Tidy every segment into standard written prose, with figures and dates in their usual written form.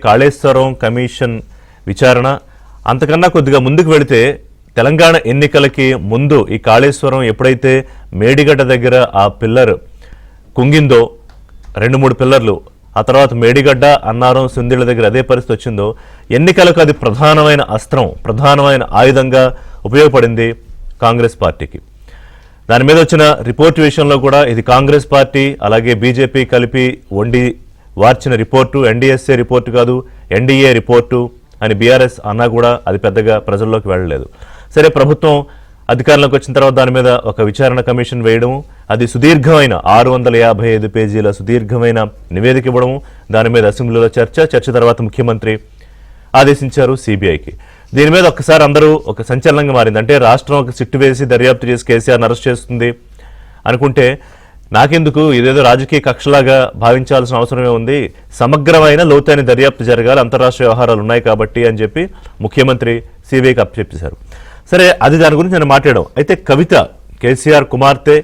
Kaleshwaram commission విచారణ అంతకన్నా కొద్దిగా ముందుకు వెళితే తెలంగాణ ఎన్నికలకి ముందు ఈ కాళేశ్వరం ఎప్పుడైతే మేడిగడ్డ దగ్గర ఆ పిల్లర్ కుంగిందో 2-3 పిల్లర్లు ఆ తర్వాత మేడిగడ్డ అన్నారం సుందిళ్ళ దగ్గర అదే పరిస్థితి వచ్చిందో ఎన్నికలకు అది ప్రధానమైన అస్త్రం ప్రధానమైన ఆయుధంగా ఉపయోగపడింది కాంగ్రెస్ పార్టీకి. దాని మీద వచ్చిన రిపోర్ట్ విషయంలో కూడా ఇది కాంగ్రెస్ పార్టీ అలాగే బీజేపీ కలిపి వండి వార్చిన రిపోర్టు, ఎన్డీఎస్ఏ రిపోర్టు కాదు ఎన్డీఏ రిపోర్టు అని బీఆర్ఎస్ అన్నా కూడా అది పెద్దగా ప్రజల్లోకి వెళ్ళలేదు. సరే, ప్రభుత్వం అధికారంలోకి వచ్చిన తర్వాత దాని మీద ఒక విచారణ కమిషన్ వేయడము, అది సుదీర్ఘమైన 655 పేజీల సుదీర్ఘమైన నివేదిక ఇవ్వడము, దాని మీద అసెంబ్లీలో చర్చ తర్వాత ముఖ్యమంత్రి ఆదేశించారు సిబిఐకి. దీని మీద ఒక్కసారి అందరూ ఒక సంచలనంగా మారింది. అంటే రాష్ట్రం ఒక సిట్టు వేసి దర్యాప్తు చేసి కేసీఆర్ని అరెస్ట్ చేస్తుంది అనుకుంటే నాకెందుకు ఇదేదో రాజకీయ కక్షలాగా భావించాల్సిన అవసరమే ఉంది, సమగ్రమైన లోతైన దర్యాప్తు జరగాలి, అంతర్రాష్ట్రీయ వ్యవహారాలు ఉన్నాయి కాబట్టి అని చెప్పి ముఖ్యమంత్రి సిబిఐకి అప్పచెప్పేశారు. సరే, అది దాని గురించి నేను మాట్లాడడం. అయితే కవిత కేసీఆర్ కుమార్తె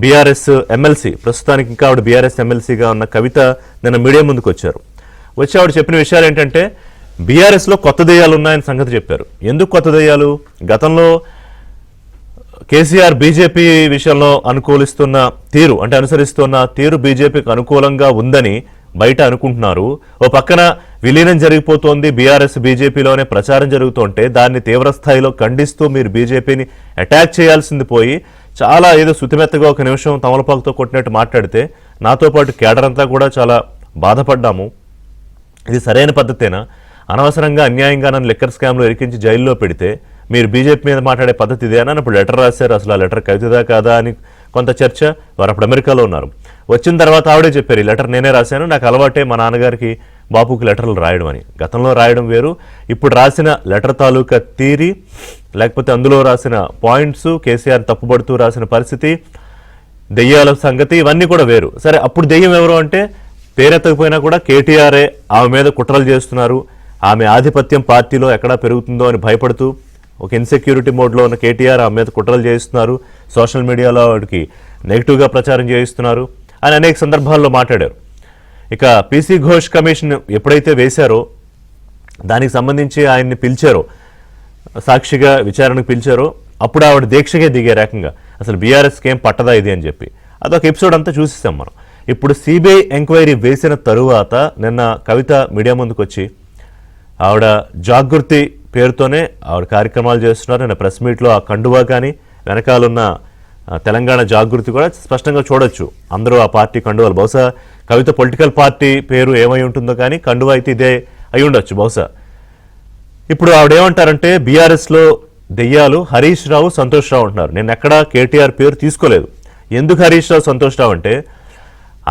బీఆర్ఎస్ ఎమ్మెల్సీ, ప్రస్తుతానికి ఇంకా ఆవిడ బీఆర్ఎస్ ఎమ్మెల్సీగా ఉన్న కవిత నిన్న మీడియా ముందుకు వచ్చి ఆవిడ చెప్పిన విషయాలు ఏంటంటే బీఆర్ఎస్లో కొత్త దెయ్యాలు ఉన్నాయని సంగతి చెప్పారు. ఎందుకు కొత్త దెయ్యాలు? గతంలో కేసీఆర్ బీజేపీ విషయంలో అనుకూలిస్తున్న తీరు అంటే అనుసరిస్తున్న తీరు బీజేపీకి అనుకూలంగా ఉందని బయట అనుకుంటున్నారు. ఓ పక్కన విలీనం జరిగిపోతోంది, బీఆర్ఎస్ బీజేపీలోనే ప్రచారం జరుగుతుంటే దాన్ని తీవ్రస్థాయిలో ఖండిస్తూ మీరు బీజేపీని అటాక్ చేయాల్సింది పోయి చాలా ఏదో శుతిమెత్తగా ఒక నిమిషం తమలపాకుతో కొట్టినట్టు మాట్లాడితే నాతో పాటు కేడర్ అంతా కూడా చాలా బాధపడ్డాము. ఇది సరైన పద్ధతేనా? అనవసరంగా అన్యాయంగా నన్ను లిక్కర్ స్కామ్లో ఇరికించి జైల్లో పెడితే మీరు బీజేపీ మీద మాట్లాడే పద్ధతి ఇదే అని ఇప్పుడు లెటర్ రాశారు. అసలు ఆ లెటర్ కవితదా కాదా అని కొంత చర్చ. వారు అప్పుడు అమెరికాలో ఉన్నారు. వచ్చిన తర్వాత ఆవిడే చెప్పారు, ఈ లెటర్ నేనే రాశాను, నాకు అలవాటే మా నాన్నగారికి బాపుకి లెటర్లు రాయడం అని. గతంలో రాయడం వేరు, ఇప్పుడు రాసిన లెటర్ తాలూకా థియరీ లేకపోతే అందులో రాసిన పాయింట్స్, కేసీఆర్ తప్పుపడుతూ రాసిన పరిస్థితి, దెయ్యాల సంగతి ఇవన్నీ కూడా వేరు. సరే, అప్పుడు దెయ్యం ఎవరు అంటే పేరెత్తకపోయినా కూడా కేటీఆర్ఏ ఆమె మీద కుట్రలు చేస్తున్నారు, ఆమె ఆధిపత్యం పార్టీలో ఎక్కడా పెరుగుతుందో అని భయపడుతూ ఒక ఇన్సెక్యూరిటీ మోడ్లో ఉన్న కేటీఆర్ ఆమె మీద కుట్రలు చేయిస్తున్నారు, సోషల్ మీడియాలో వాడికి నెగిటివ్గా ప్రచారం చేయిస్తున్నారు అని అనేక సందర్భాల్లో మాట్లాడారు. ఇక పీసీ ఘోష్ కమిషన్ ఎప్పుడైతే వేశారో దానికి సంబంధించి ఆయన్ని పిలిచారో, సాక్షిగా విచారణకు పిలిచారో, అప్పుడు ఆవిడ దీక్షగా దిగారు ఏకంగా. అసలు బీఆర్ఎస్కి ఏం పట్టదా ఇది అని చెప్పి అదొక ఎపిసోడ్ అంతా చూసేసాం మనం. ఇప్పుడు సిబిఐ ఎంక్వైరీ వేసిన తరువాత నిన్న కవిత మీడియా ముందుకు వచ్చి ఆవిడ జాగృతి పేరుతోనే ఆవిడ కార్యక్రమాలు చేస్తున్నారు. నిన్న ప్రెస్ మీట్లో ఆ కండువా కానీ వెనకాలన్న తెలంగాణ జాగృతి కూడా స్పష్టంగా చూడొచ్చు. అందరూ ఆ పార్టీ కండువాలు. బహుశా కవిత పొలిటికల్ పార్టీ పేరు ఏమై ఉంటుందో కానీ కండువా అయితే ఇదే అయి ఉండొచ్చు బహుశా. ఇప్పుడు ఆవిడేమంటారంటే బీఆర్ఎస్లో దెయ్యాలు హరీష్ రావు, సంతోష్ రావు అంటున్నారు. నేను ఎక్కడా కేటీఆర్ పేరు తీసుకోలేదు. ఎందుకు హరీష్ రావు, సంతోష్ రావు అంటే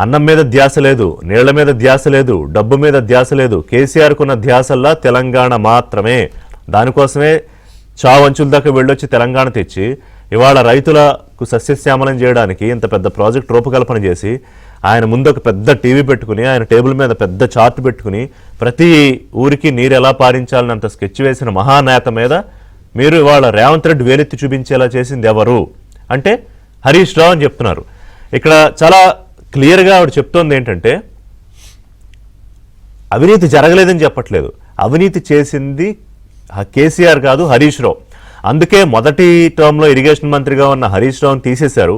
అన్నం మీద ధ్యాస లేదు, నీళ్ల మీద ధ్యాస లేదు, డబ్బు మీద ధ్యాస లేదు. కేసీఆర్కున్న ధ్యాసల్లా తెలంగాణ మాత్రమే. దానికోసమే చావంచుల దాకా వెళ్ళొచ్చి తెలంగాణ తెచ్చి ఇవాళ రైతులకు సస్యశ్యామలం చేయడానికి ఇంత పెద్ద ప్రాజెక్ట్ రూపకల్పన చేసి ఆయన ముందు ఒక పెద్ద టీవీ పెట్టుకుని ఆయన టేబుల్ మీద పెద్ద చార్ట్ పెట్టుకుని ప్రతి ఊరికి నీరు ఎలా పారించాలని అంత స్కెచ్ వేసిన మహానేత మీద మీరు ఇవాళ రేవంత్ రెడ్డి వేలెత్తి చూపించేలా చేసింది ఎవరు అంటే హరీష్ రావు అని చెప్తున్నారు. ఇక్కడ చాలా క్లియర్గా ఆవిడ చెప్తోంది ఏంటంటే అవినీతి జరగలేదని చెప్పట్లేదు, అవినీతి చేసింది కేసీఆర్ కాదు హరీష్ రావు. అందుకే మొదటి టర్మ్లో ఇరిగేషన్ మంత్రిగా ఉన్న హరీష్ రావుని తీసేశారు,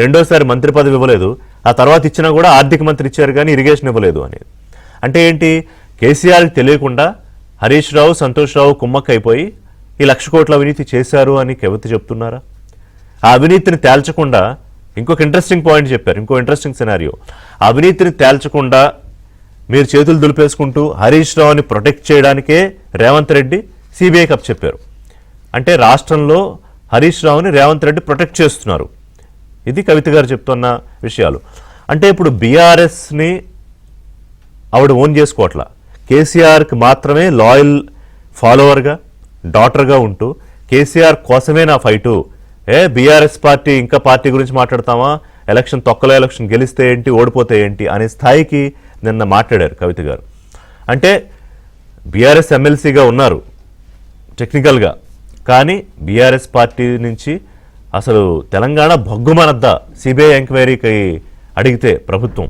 రెండోసారి మంత్రి పదవి ఇవ్వలేదు, ఆ తర్వాత ఇచ్చినా కూడా ఆర్థిక మంత్రి ఇచ్చారు కానీ ఇరిగేషన్ ఇవ్వలేదు అనేది. అంటే ఏంటి, కేసీఆర్కి తెలియకుండా హరీష్ రావు, సంతోష్ రావు కుమ్మక్క అయిపోయి ఈ 1,00,000 కోట్ల అవినీతి చేశారు అని కవిత చెప్తున్నారా? ఆ అవినీతిని తేల్చకుండా ఇంకొక ఇంట్రెస్టింగ్ పాయింట్ చెప్పారు, ఇంకో ఇంట్రెస్టింగ్ సినారియో. అవినీతిని తేల్చకుండా మీరు చేతులు దులిపేసుకుంటూ హరీష్ రావుని ప్రొటెక్ట్ చేయడానికే రేవంత్ రెడ్డి సిబిఐకి అప్పచెప్పారు. అంటే రాష్ట్రంలో హరీష్ రావుని రేవంత్ రెడ్డి ప్రొటెక్ట్ చేస్తున్నారు. ఇది కవిత గారు చెప్తున్న విషయాలు. అంటే ఇప్పుడు బీఆర్ఎస్ని ఆవిడ ఓన్ చేసుకోవట్లా, కేసీఆర్కి మాత్రమే లాయల్ ఫాలోవర్గా డాటర్గా ఉంటూ కేసీఆర్ కోసమే నా ఫైటు, బీఆర్ఎస్ పార్టీ ఇంకా పార్టీ గురించి మాట్లాడతామా, ఎలక్షన్ తొక్కలో ఎలక్షన్ గెలిస్తే ఏంటి ఓడిపోతే ఏంటి అనే స్థాయికి నిన్న మాట్లాడారు కవిత గారు. అంటే బీఆర్ఎస్ ఎమ్మెల్సీగా ఉన్నారు టెక్నికల్గా, కానీ బీఆర్ఎస్ పార్టీ నుంచి అసలు తెలంగాణ భగ్గుమనద్దా సిబిఐ ఎంక్వైరీకి అడిగితే ప్రభుత్వం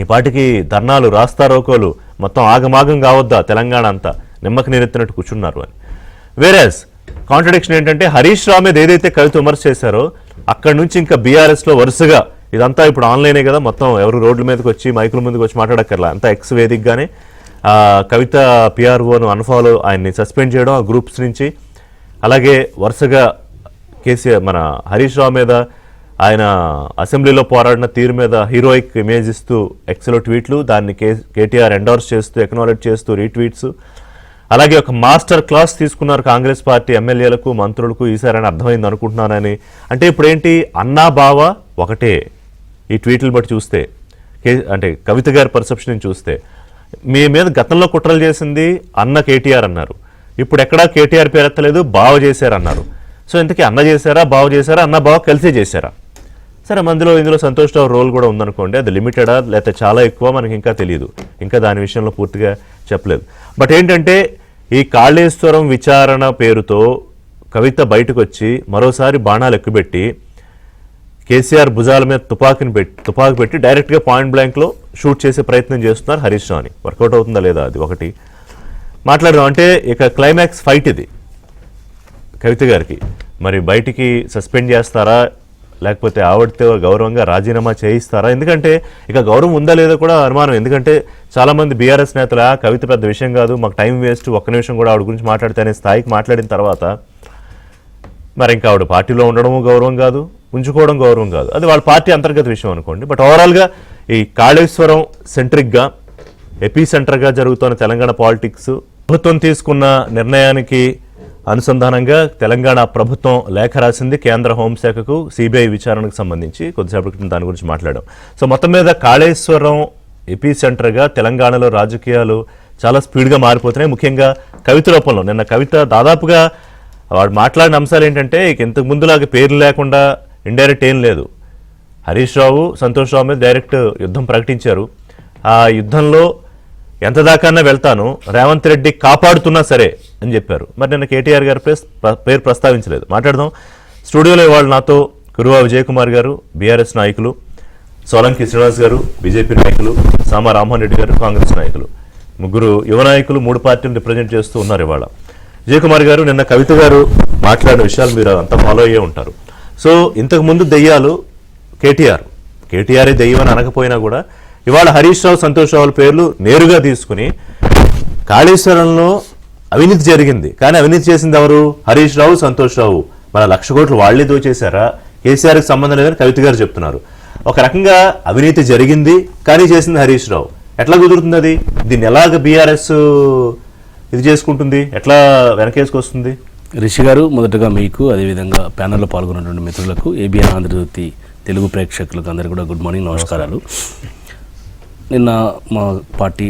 ఈ పాటికి ధర్నాలు, రాస్తారోకోలు, మొత్తం ఆగమాగం కావద్దా తెలంగాణ అంతా నిమ్మకి నీరెత్తినట్టు కూర్చున్నారు అని. వేరేస్ కాంట్రడిక్షన్ ఏంటంటే హరీష్ రావు మీద ఏదైతే కవిత విమర్శ చేశారో అక్కడి నుంచి ఇంకా బీఆర్ఎస్లో వరుసగా ఇదంతా ఇప్పుడు ఆన్లైనే కదా, మొత్తం ఎవరు రోడ్ల మీదకి వచ్చి మైకుల ముందుకు వచ్చి మాట్లాడక్కర్లా, అంతా ఎక్స్ వేదికగానే కవిత పిఆర్ఓను అన్ఫాలో ఆయన్ని సస్పెండ్ చేయడం ఆ గ్రూప్స్ నుంచి. అలాగే వరుసగా కేసీఆర్ మన హరీష్ రావు మీద ఆయన అసెంబ్లీలో పోరాడిన తీరు మీద హీరోయిక్ ఇమేజ్ ఇస్తూ ఎక్స్లో ట్వీట్లు, దాన్ని కేటీఆర్ ఎండోర్స్ చేస్తూ ఎక్నాలెడ్జ్ చేస్తూ రీట్వీట్స్. అలాగే ఒక మాస్టర్ క్లాస్ తీసుకున్నారు కాంగ్రెస్ పార్టీ ఎమ్మెల్యేలకు మంత్రులకు ఈసారి అని అర్థమైంది అనుకుంటున్నానని. అంటే ఇప్పుడు ఏంటి అన్నా బావ ఒకటే ఈ ట్వీట్లు బట్టి చూస్తే, అంటే కవిత గారి పర్సెప్షన్ చూస్తే. మీ మీద గతంలో కుట్రలు చేసింది అన్న కేటీఆర్ అన్నారు, ఇప్పుడు ఎక్కడా కేటీఆర్ పేరు ఎత్తలేదు, బావ చేశారన్నారు. సో ఇంతకీ అన్న చేశారా బావ చేశారా, అన్న బావ కలిసే చేశారా? సరే ఇందులో సంతోష్ రావు రోల్ కూడా ఉందనుకోండి, అది లిమిటెడా లేకపోతే చాలా ఎక్కువ మనకి ఇంకా తెలియదు, ఇంకా దాని విషయంలో పూర్తిగా చెప్పలేదు. బట్ ఏంటంటే ఈ కాళేశ్వరం విచారణ పేరుతో కవిత బయటకు వచ్చి మరోసారి బాణాలు ఎక్కుపెట్టి కేసీఆర్ భుజాల మీద తుపాకి పెట్టి డైరెక్ట్గా పాయింట్ బ్లాంక్లో షూట్ చేసే ప్రయత్నం చేస్తున్నారు హరీష్ రావుని. వర్కౌట్ అవుతుందా లేదా అది ఒకటి మాట్లాడదాం. అంటే ఇక క్లైమాక్స్ ఫైట్ ఇది కవిత గారికి. మరి బయటికి సస్పెండ్ చేస్తారా లేకపోతే ఆవిడతో గౌరవంగా రాజీనామా చేయిస్తారా? ఎందుకంటే ఇక గౌరవం ఉందా లేదా కూడా అనుమానం. ఎందుకంటే చాలామంది బీఆర్ఎస్ నేతలు కవిత పెద్ద విషయం కాదు, మాకు టైం వేస్ట్, ఒక్క నిమిషం కూడా ఆవిడ గురించి మాట్లాడితే అనే స్థాయికి మాట్లాడిన తర్వాత మరి ఇంకా ఆవిడ పార్టీలో ఉండడం గౌరవం కాదు, ఉంచుకోవడం గౌరవం కాదు, అది వాళ్ళ పార్టీ అంతర్గత విషయం అనుకోండి. బట్ ఓవరాల్గా ఈ కాళేశ్వరం సెంట్రిక్గా ఎపీ సెంటర్గా జరుగుతున్న తెలంగాణ పాలిటిక్స్, ప్రభుత్వం తీసుకున్న నిర్ణయానికి అనుసంధానంగా తెలంగాణ ప్రభుత్వం లేఖ రాసింది కేంద్ర హోంశాఖకు సిబిఐ విచారణకు సంబంధించి. కొద్దిసేపటి క్రితం దాని గురించి మాట్లాడాం. సో మొత్తం మీద కాళేశ్వరం ఎపీ సెంటర్గా తెలంగాణలో రాజకీయాలు చాలా స్పీడ్గా మారిపోతున్నాయి, ముఖ్యంగా కవిత రూపంలో. నిన్న కవిత దాదాపుగా వాడు మాట్లాడిన అంశాలు ఏంటంటే ఇక ఇంతకు ముందులాగా పేర్లు లేకుండా ఇండైరెక్ట్ ఏం లేదు. హరీష్ రావు సంతోష్ రావు మీద డైరెక్ట్ యుద్ధం ప్రకటించారు. ఆ యుద్ధంలో ఎంత దాకానే వెళ్తాను, రేవంత్ రెడ్డి కాపాడుతున్నా సరే అని చెప్పారు. మరి నిన్న కేటీఆర్ గారి పేరు ప్రస్తావించలేదు. మాట్లాడదాం. స్టూడియోలో ఇవాళ నాతో కురువా విజయ్ కుమార్ గారు బీఆర్ఎస్ నాయకులు, సోలంకి శ్రీనివాస్ గారు బీజేపీ నాయకులు, సామా రామ్మోహన్ రెడ్డి గారు కాంగ్రెస్ నాయకులు, ముగ్గురు యువ నాయకులు 3 పార్టీలు రిప్రజెంట్ చేస్తూ ఉన్నారు ఇవాళ. విజయ్ కుమార్ గారు, నిన్న కవిత గారు మాట్లాడిన విషయాలు మీరు అంతా ఫాలో అయ్యే ఉంటారు. సో ఇంతకుముందు దెయ్యాలు కేటీఆరే దెయ్యం అని అనకపోయినా కూడా ఇవాళ హరీష్ రావు సంతోష్ రావుల పేర్లు నేరుగా తీసుకుని కాళేశ్వరంలో అవినీతి జరిగింది, కానీ అవినీతి చేసింది ఎవరు? హరీష్ రావు సంతోష్ రావు. మన 1,00,000 కోట్లు వాళ్లే దోచేశారా, కేసీఆర్కి సంబంధం లేదని కవిత గారు చెప్తున్నారు. ఒక రకంగా అవినీతి జరిగింది కానీ చేసింది హరీష్ రావు. ఎట్లా కుదురుతుంది అది? దీన్ని ఎలాగ బీఆర్ఎస్ ఇది చేసుకుంటుంది, ఎట్లా వెనకేసుకొస్తుంది? రిషి గారు, మొదటగా మీకు, అదేవిధంగా ప్యానెల్లో పాల్గొన్నటువంటి మిత్రులకు, ఏబిఎన్ ఆంధ్రజ్యోతి తెలుగు ప్రేక్షకులకు అందరికీ కూడా గుడ్ మార్నింగ్, నమస్కారాలు. నిన్న మా పార్టీ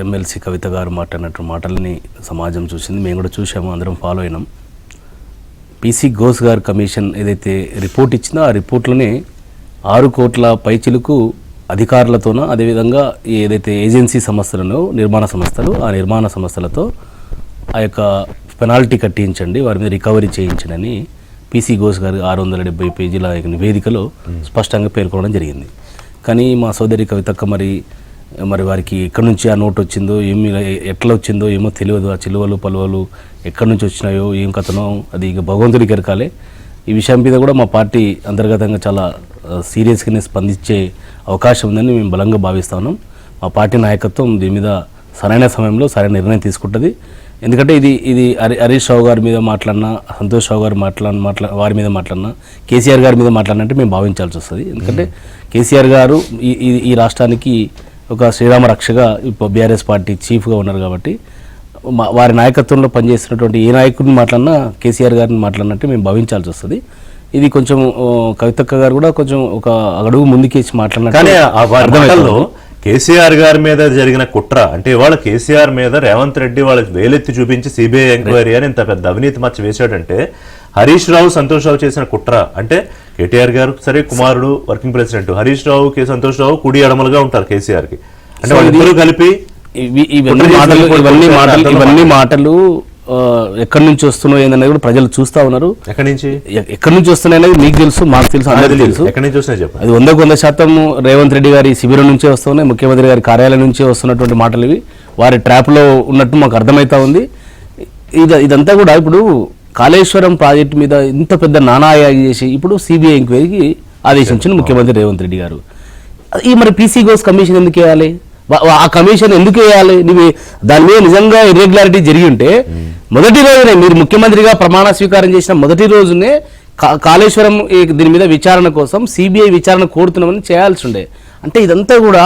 ఎమ్మెల్సీ కవిత గారు మాట్లాడినటువంటి మాటలని సమాజం చూసింది, మేము కూడా చూసాము, అందరం ఫాలో అయినాం. పీసీ ఘోష్ గారు కమిషన్ ఏదైతే రిపోర్ట్ ఇచ్చిందో ఆ రిపోర్ట్లోనే 6 కోట్ల పైచిలకు అధికారులతోన, అదేవిధంగా ఏదైతే ఏజెన్సీ సంస్థలను నిర్మాణ సంస్థలు, ఆ నిర్మాణ సంస్థలతో ఆ యొక్క పెనాల్టీ కట్టించండి, వారి మీద రికవరీ చేయించండి పీసీ ఘోష్ గారు 670 పేజీల నివేదికలో స్పష్టంగా పేర్కొనడం జరిగింది. కానీ మా సోదరి కవితక్క మరి వారికి ఎక్కడి నుంచి ఆ నోట్ వచ్చిందో, ఎట్లా వచ్చిందో ఏమో తెలియదు. ఆ చిలువలు పలువలు ఎక్కడి నుంచి వచ్చినాయో ఏం కథనో అది ఇక భగవంతుడికి ఎరకాలే. ఈ విషయం మీద కూడా మా పార్టీ అంతర్గతంగా చాలా సీరియస్గానే స్పందించే అవకాశం ఉందని మేము బలంగా భావిస్తా ఉన్నాం. మా పార్టీ నాయకత్వం దీని మీద సరైన సమయంలో సరైన నిర్ణయం తీసుకుంటుంది. ఎందుకంటే ఇది హరీష్ రావు గారి మీద మాట్లాడినా, సంతోష్ రావు గారు వారి మీద మాట్లాడినా, కేసీఆర్ గారి మీద మాట్లాడినట్టు మేము భావించాల్సి వస్తుంది. ఎందుకంటే కేసీఆర్ గారు ఈ రాష్ట్రానికి ఒక శ్రీరామ రక్షగా ఇప్పుడు బీఆర్ఎస్ పార్టీ చీఫ్గా ఉన్నారు కాబట్టి వారి నాయకత్వంలో పనిచేస్తున్నటువంటి ఏ నాయకుడిని మాట్లాడినా కేసీఆర్ గారిని మాట్లాడినట్టు మేము భావించాల్సి వస్తుంది. ఇది కొంచెం కవితక్క గారు కూడా కొంచెం ఒక అడుగు ముందుకేసి మాట్లాడినట్టు. కేసీఆర్ గారి మీద జరిగిన కుట్ర అంటే ఇవాళ కేసీఆర్ మీద రేవంత్ రెడ్డి వాళ్ళకి వేలెత్తి చూపించి సిబిఐ ఎంక్వైరీ అని ఇంత పెద్ద అవినీతి మచ్చ వేశాడంటే హరీష్ రావు సంతోష్ రావు చేసిన కుట్ర. అంటే కేటీఆర్ గారు సరే కుమారుడు వర్కింగ్ ప్రెసిడెంట్, హరీష్ రావు సంతోష్ రావు కుడి ఎడమలుగా ఉంటారు కేసీఆర్ కి. అంటే వాళ్ళిద్దరూ కలిపి ఇవన్నీ మాటలు ఎక్కడి నుంచి వస్తున్నాయి ఏందనేది కూడా ప్రజలు చూస్తా ఉన్నారు. ఎక్కడి నుంచి వస్తున్నాయి అనేది మీకు తెలుసు, మాకు తెలుసు, అందరికీ తెలుసు. ఎక్కడి నుంచి వస్తున్నాయి చెప్పండి. అది 100% రేవంత్ రెడ్డి గారి శిబిరం నుంచే వస్తున్నాయి, ముఖ్యమంత్రి గారి కార్యాలయం నుంచే వస్తున్నటువంటి మాటలు ఇవి. వారి ట్రాప్లో ఉన్నట్టు మాకు అర్థమవుతా ఉంది. ఇదంతా కూడా ఇప్పుడు కాళేశ్వరం ప్రాజెక్టు మీద ఇంత పెద్ద నానాయాగి చేసి ఇప్పుడు సిబిఐ ఎంక్వైరీకి ఆదేశించిన ముఖ్యమంత్రి రేవంత్ రెడ్డి గారు. మరి పీసీ గోస్ కమిషన్ ఎందుకు వేయాలి? ఆ కమిషన్ ఎందుకు వేయాలి? నువ్వు దాని మీద నిజంగా ఇర్రెగ్యులారిటీ జరిగి ఉంటే మొదటి రోజునే మీరు ముఖ్యమంత్రిగా ప్రమాణ స్వీకారం చేసిన మొదటి రోజునే కాళేశ్వరం దీని మీద విచారణ కోసం సిబిఐ విచారణ కోరుతున్నామని చేయాల్సి ఉండే. అంటే ఇదంతా కూడా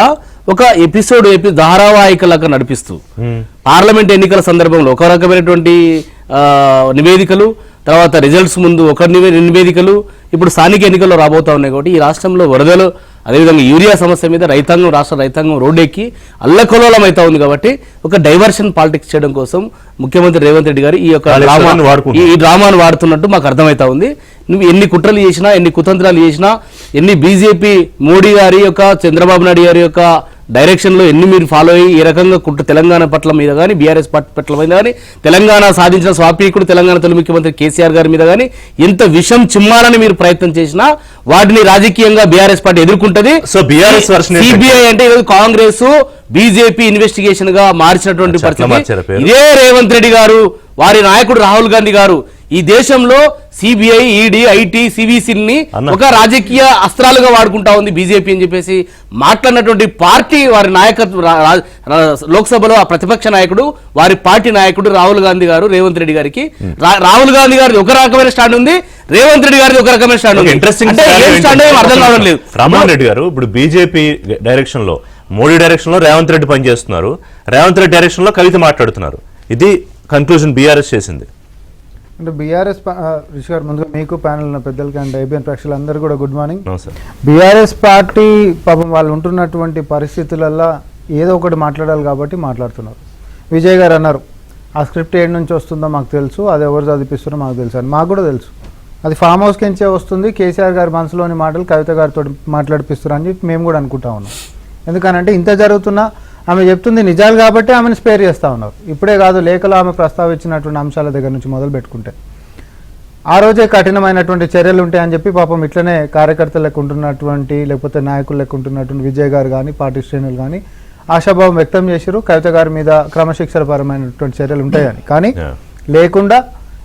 ఒక ఎపిసోడ్ ధారావాహికలాగా నడిపిస్తూ పార్లమెంట్ ఎన్నికల సందర్భంలో ఒక రకమైనటువంటి నివేదికలు, తర్వాత రిజల్ట్స్ ముందు ఒక నివేదికలు, ఇప్పుడు స్థానిక ఎన్నికల్లో రాబోతా ఉన్నాయి. కాబట్టి ఈ రాష్ట్రంలో వరదలు, అదేవిధంగా యూరియా సమస్య మీద రాష్ట్ర రైతాంగం రోడ్డెక్కి అల్లకల్లోలం అవుతా ఉంది. కాబట్టి ఒక డైవర్షన్ పాలిటిక్స్ చేయడం కోసం ముఖ్యమంత్రి రేవంత్ రెడ్డి గారు ఈ డ్రామాను వాడుతున్నట్టు మాకు అర్థమవుతా ఉంది. నువ్వు ఎన్ని కుట్రలు చేసినా, ఎన్ని కుతంత్రాలు చేసినా, ఎన్ని బీజేపీ మోడీ గారి యొక్క, చంద్రబాబు నాయుడు గారి యొక్క డైరెక్షన్లో ఎన్ని మీరు ఫాలో అయ్యి ఈ రకంగా తెలంగాణ పట్ల మీద కానీ, బీఆర్ఎస్ పట్ల మీద కానీ, తెలంగాణ సాధించిన స్వాపీకుడు తెలంగాణ తొలి ముఖ్యమంత్రి కేసీఆర్ గారి మీద కానీ ఎంత విషం చిమ్మాలని మీరు ప్రయత్నం చేసినా వాటిని రాజకీయంగా బీఆర్ఎస్ పార్టీ ఎదుర్కొంటది. సో బీఆర్ఎస్ సిబిఐ అంటే కాంగ్రెస్ బీజేపీ ఇన్వెస్టిగేషన్ గా మార్చినటువంటి పరిస్థితి. ఇదే రేవంత్ రెడ్డి గారు, వారి నాయకుడు రాహుల్ గాంధీ గారు ఈ దేశంలో సిబిఐ, ఈడీ, ఐటీ, సివిసిని ఒక రాజకీయ అస్త్రాలుగా వాడుకుంటా ఉంది బీజేపీ అని చెప్పేసి మాట్లాడినటువంటి పార్టీ వారి నాయకత్వం లోక్సభలో ఆ ప్రతిపక్ష నాయకుడు, వారి పార్టీ నాయకుడు రాహుల్ గాంధీ గారు రేవంత్ రెడ్డి గారికి, రాహుల్ గాంధీ గారిది ఒక రకమైన స్టాండ్ ఉంది, రేవంత్ రెడ్డి గారిది ఒక రకమైన స్టాండ్ ఉంది. అర్థం కావడం లేదు. రామన్ రెడ్డి గారు ఇప్పుడు బీజేపీ డైరెక్షన్ లో, మోడీ డైరెక్షన్ లో రేవంత్ రెడ్డి పనిచేస్తున్నారు, రేవంత్ రెడ్డి డైరెక్షన్ లో కవిత మాట్లాడుతున్నారు. ఇది కన్క్లూజన్ బీఆర్ఎస్ చేసింది. అంటే బీఆర్ఎస్ రిషి గారు, ముందుగా మీకు ప్యానల్ ఉన్న పెద్దలకి అండ్ ఐబీఎన్ ప్రేక్షకులందరూ కూడా గుడ్ మార్నింగ్. బీఆర్ఎస్ పార్టీ పాపం వాళ్ళు ఉంటున్నటువంటి పరిస్థితులలో ఏదో ఒకటి మాట్లాడాలి కాబట్టి మాట్లాడుతున్నారు. విజయ్ గారు అన్నారు ఆ స్క్రిప్ట్ ఏడు నుంచి వస్తుందో మాకు తెలుసు, అది ఎవరు చదివిస్తున్నారో మాకు తెలుసు అని. మాకు కూడా తెలుసు అది ఫామ్ హౌస్ కించే వస్తుంది, కేసీఆర్ గారి మనసులోని మాటలు కవిత గారితో మాట్లాడిపిస్తారు అని చెప్పి మేము కూడా అనుకుంటా ఉన్నాం. ఎందుకనంటే ఇంత జరుగుతున్నా ఆమె చెప్తుంది నిజాలు కాబట్టి ఆమెను స్పేర్ చేస్తూ ఉన్నారు. ఇప్పుడే కాదు, లేఖలో ఆమె ప్రస్తావించినటువంటి అంశాల దగ్గర నుంచి మొదలు పెట్టుకుంటే ఆ రోజే కఠినమైనటువంటి చర్యలు ఉంటాయని చెప్పి పాపం ఇట్లనే కార్యకర్తలకు ఉంటున్నటువంటి, లేకపోతే నాయకులకు ఉంటున్నటువంటి విజయ్ గారు కానీ, పార్టీ శ్రేణులు కానీ ఆశాభావం వ్యక్తం చేశారు కవిత గారి మీద క్రమశిక్షణపరమైనటువంటి చర్యలు ఉంటాయని. కానీ లేకుండా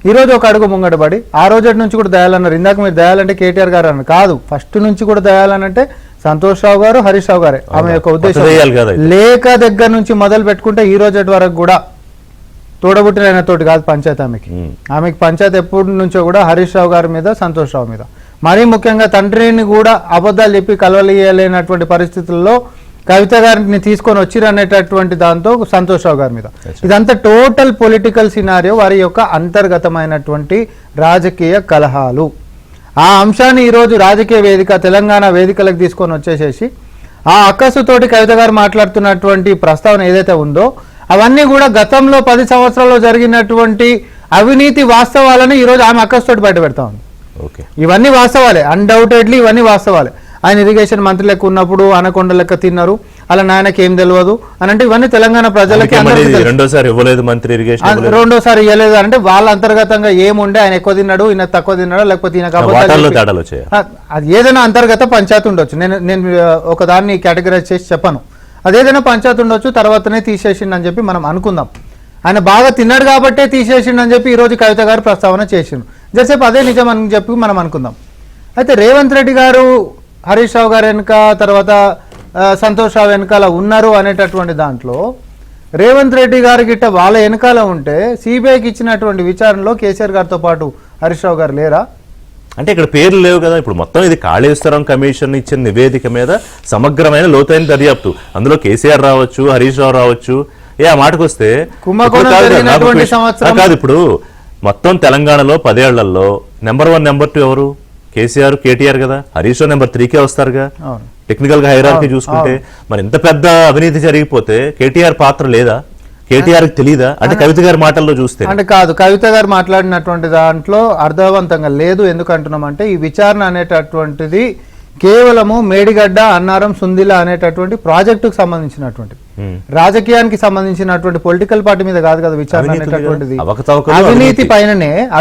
ఈరోజు ఒక అడుగు ముంగటపడి ఆ రోజు నుంచి కూడా దయాలన్నారు. ఇందాక మీరు దయాలంటే కేటీఆర్ గారు అన్నారు, కాదు ఫస్ట్ నుంచి కూడా దయాలనంటే సంతోష్ రావు గారు, హరీష్ రావు గారే. ఆమె యొక్క ఉద్దేశం లేఖ దగ్గర నుంచి మొదలు పెట్టుకుంటే ఈ రోజు వరకు కూడా తోడబుట్టిన ఆయనతోటి కాదు పంచాయతీ ఆమెకి పంచాయతీ ఎప్పటి నుంచో కూడా హరీష్ రావు గారి మీద, సంతోష్ రావు మీద, మరీ ముఖ్యంగా తండ్రిని కూడా అబద్ధాలు చెప్పి కలవలేయలేనటువంటి పరిస్థితుల్లో కవిత గారిని తీసుకొని వచ్చిరనేటటువంటి దాంతో సంతోష్ రావు గారి మీద. ఇదంతా టోటల్ పొలిటికల్ సినారియో, వారి యొక్క అంతర్గతమైనటువంటి రాజకీయ కలహాలు. ఆ అంశాన్ని ఈరోజు రాజకీయ వేదిక, తెలంగాణ వేదికలకు తీసుకొని వచ్చేసేసి ఆ అక్కసుతోటి కవిత గారు మాట్లాడుతున్నటువంటి ప్రస్తావన ఏదైతే ఉందో అవన్నీ కూడా గతంలో 10 సంవత్సరాల్లో జరిగినటువంటి అవినీతి వాస్తవాలను ఈరోజు ఆమె అక్కసుతోటి బయట పెడతా ఉంది. ఇవన్నీ వాస్తవాలే, అన్డౌటెడ్లీ ఇవన్నీ వాస్తవాలే. ఆయన ఇరిగేషన్ మంత్రి లెక్క ఉన్నప్పుడు అనకొండ లెక్క తిన్నారు, అలా నాయనకి ఏం తెలియదు అని అంటే ఇవన్నీ తెలంగాణ ప్రజలకి రెండోసారి ఇవ్వలేదు అంటే వాళ్ళ అంతర్గతంగా ఏముండే, ఆయన ఎక్కువ తిన్నాడు, ఈయన తక్కువ తిన్నాడు, లేకపోతే అది ఏదైనా అంతర్గత పంచాయతీ ఉండొచ్చు. నేను ఒక దాన్ని కేటగరైజ్ చేసి చెప్పను, అదేదైనా పంచాయతీ ఉండొచ్చు, తర్వాతనే తీసేసిండు అని చెప్పి మనం అనుకుందాం. ఆయన బాగా తిన్నాడు కాబట్టే తీసేసిండు అని చెప్పి ఈరోజు కవిత గారు ప్రస్తావన చేసిండు. జసేపు అదే నిజం అని చెప్పి మనం అనుకుందాం. అయితే రేవంత్ రెడ్డి గారు హరీష్ రావు గారు వెనుక, తర్వాత సంతోష్ రావు వెనకాల ఉన్నారు అనేటటువంటి దాంట్లో రేవంత్ రెడ్డి గారి గిట్ట వాళ్ళ వెనకాల ఉంటే సిబిఐకి ఇచ్చినటువంటి విచారణలో కేసీఆర్ గారితో పాటు హరీష్ రావు గారు లేరా? అంటే ఇక్కడ పేర్లు లేవు కదా. ఇప్పుడు మొత్తం ఇది కాళేశ్వరం కమిషన్ ఇచ్చిన నివేదిక మీద సమగ్రమైన లోతైన దర్యాప్తు, అందులో కేసీఆర్ రావచ్చు, హరీష్ రావు రావచ్చు. ఆ మాటకు వస్తే కాదు, ఇప్పుడు మొత్తం తెలంగాణలో 10 ఏళ్లలో నెంబర్ 1 నెంబర్ 2 ఎవరు? కేసీఆర్, కేటీఆర్ కదా. హరీష్ రావు నెంబర్ 3కే వస్తారుగా టెక్నికల్ గా హైరార్కీ చూసుకుంటే. మరి ఇంత పెద్ద అవినీతి జరిగిపోతే కేటీఆర్ పాత్ర లేదా? కేటీఆర్ తెలీదా? అంటే కవిత గారి మాటల్లో చూస్తే అంటే కాదు, కవిత గారు మాట్లాడినటువంటి దాంట్లో అర్థవంతంగా లేదు. ఎందుకంటున్నామంటే ఈ విచారణ అనేటటువంటిది కేవలము మేడిగడ్డ, అన్నారం, సుందిల అనేటటువంటి ప్రాజెక్టుకు సంబంధించినటువంటి, రాజకీయానికి సంబంధించినటువంటి పొలిటికల్ పార్టీ మీద కాదు కదా విచారణ అనేటటువంటిది.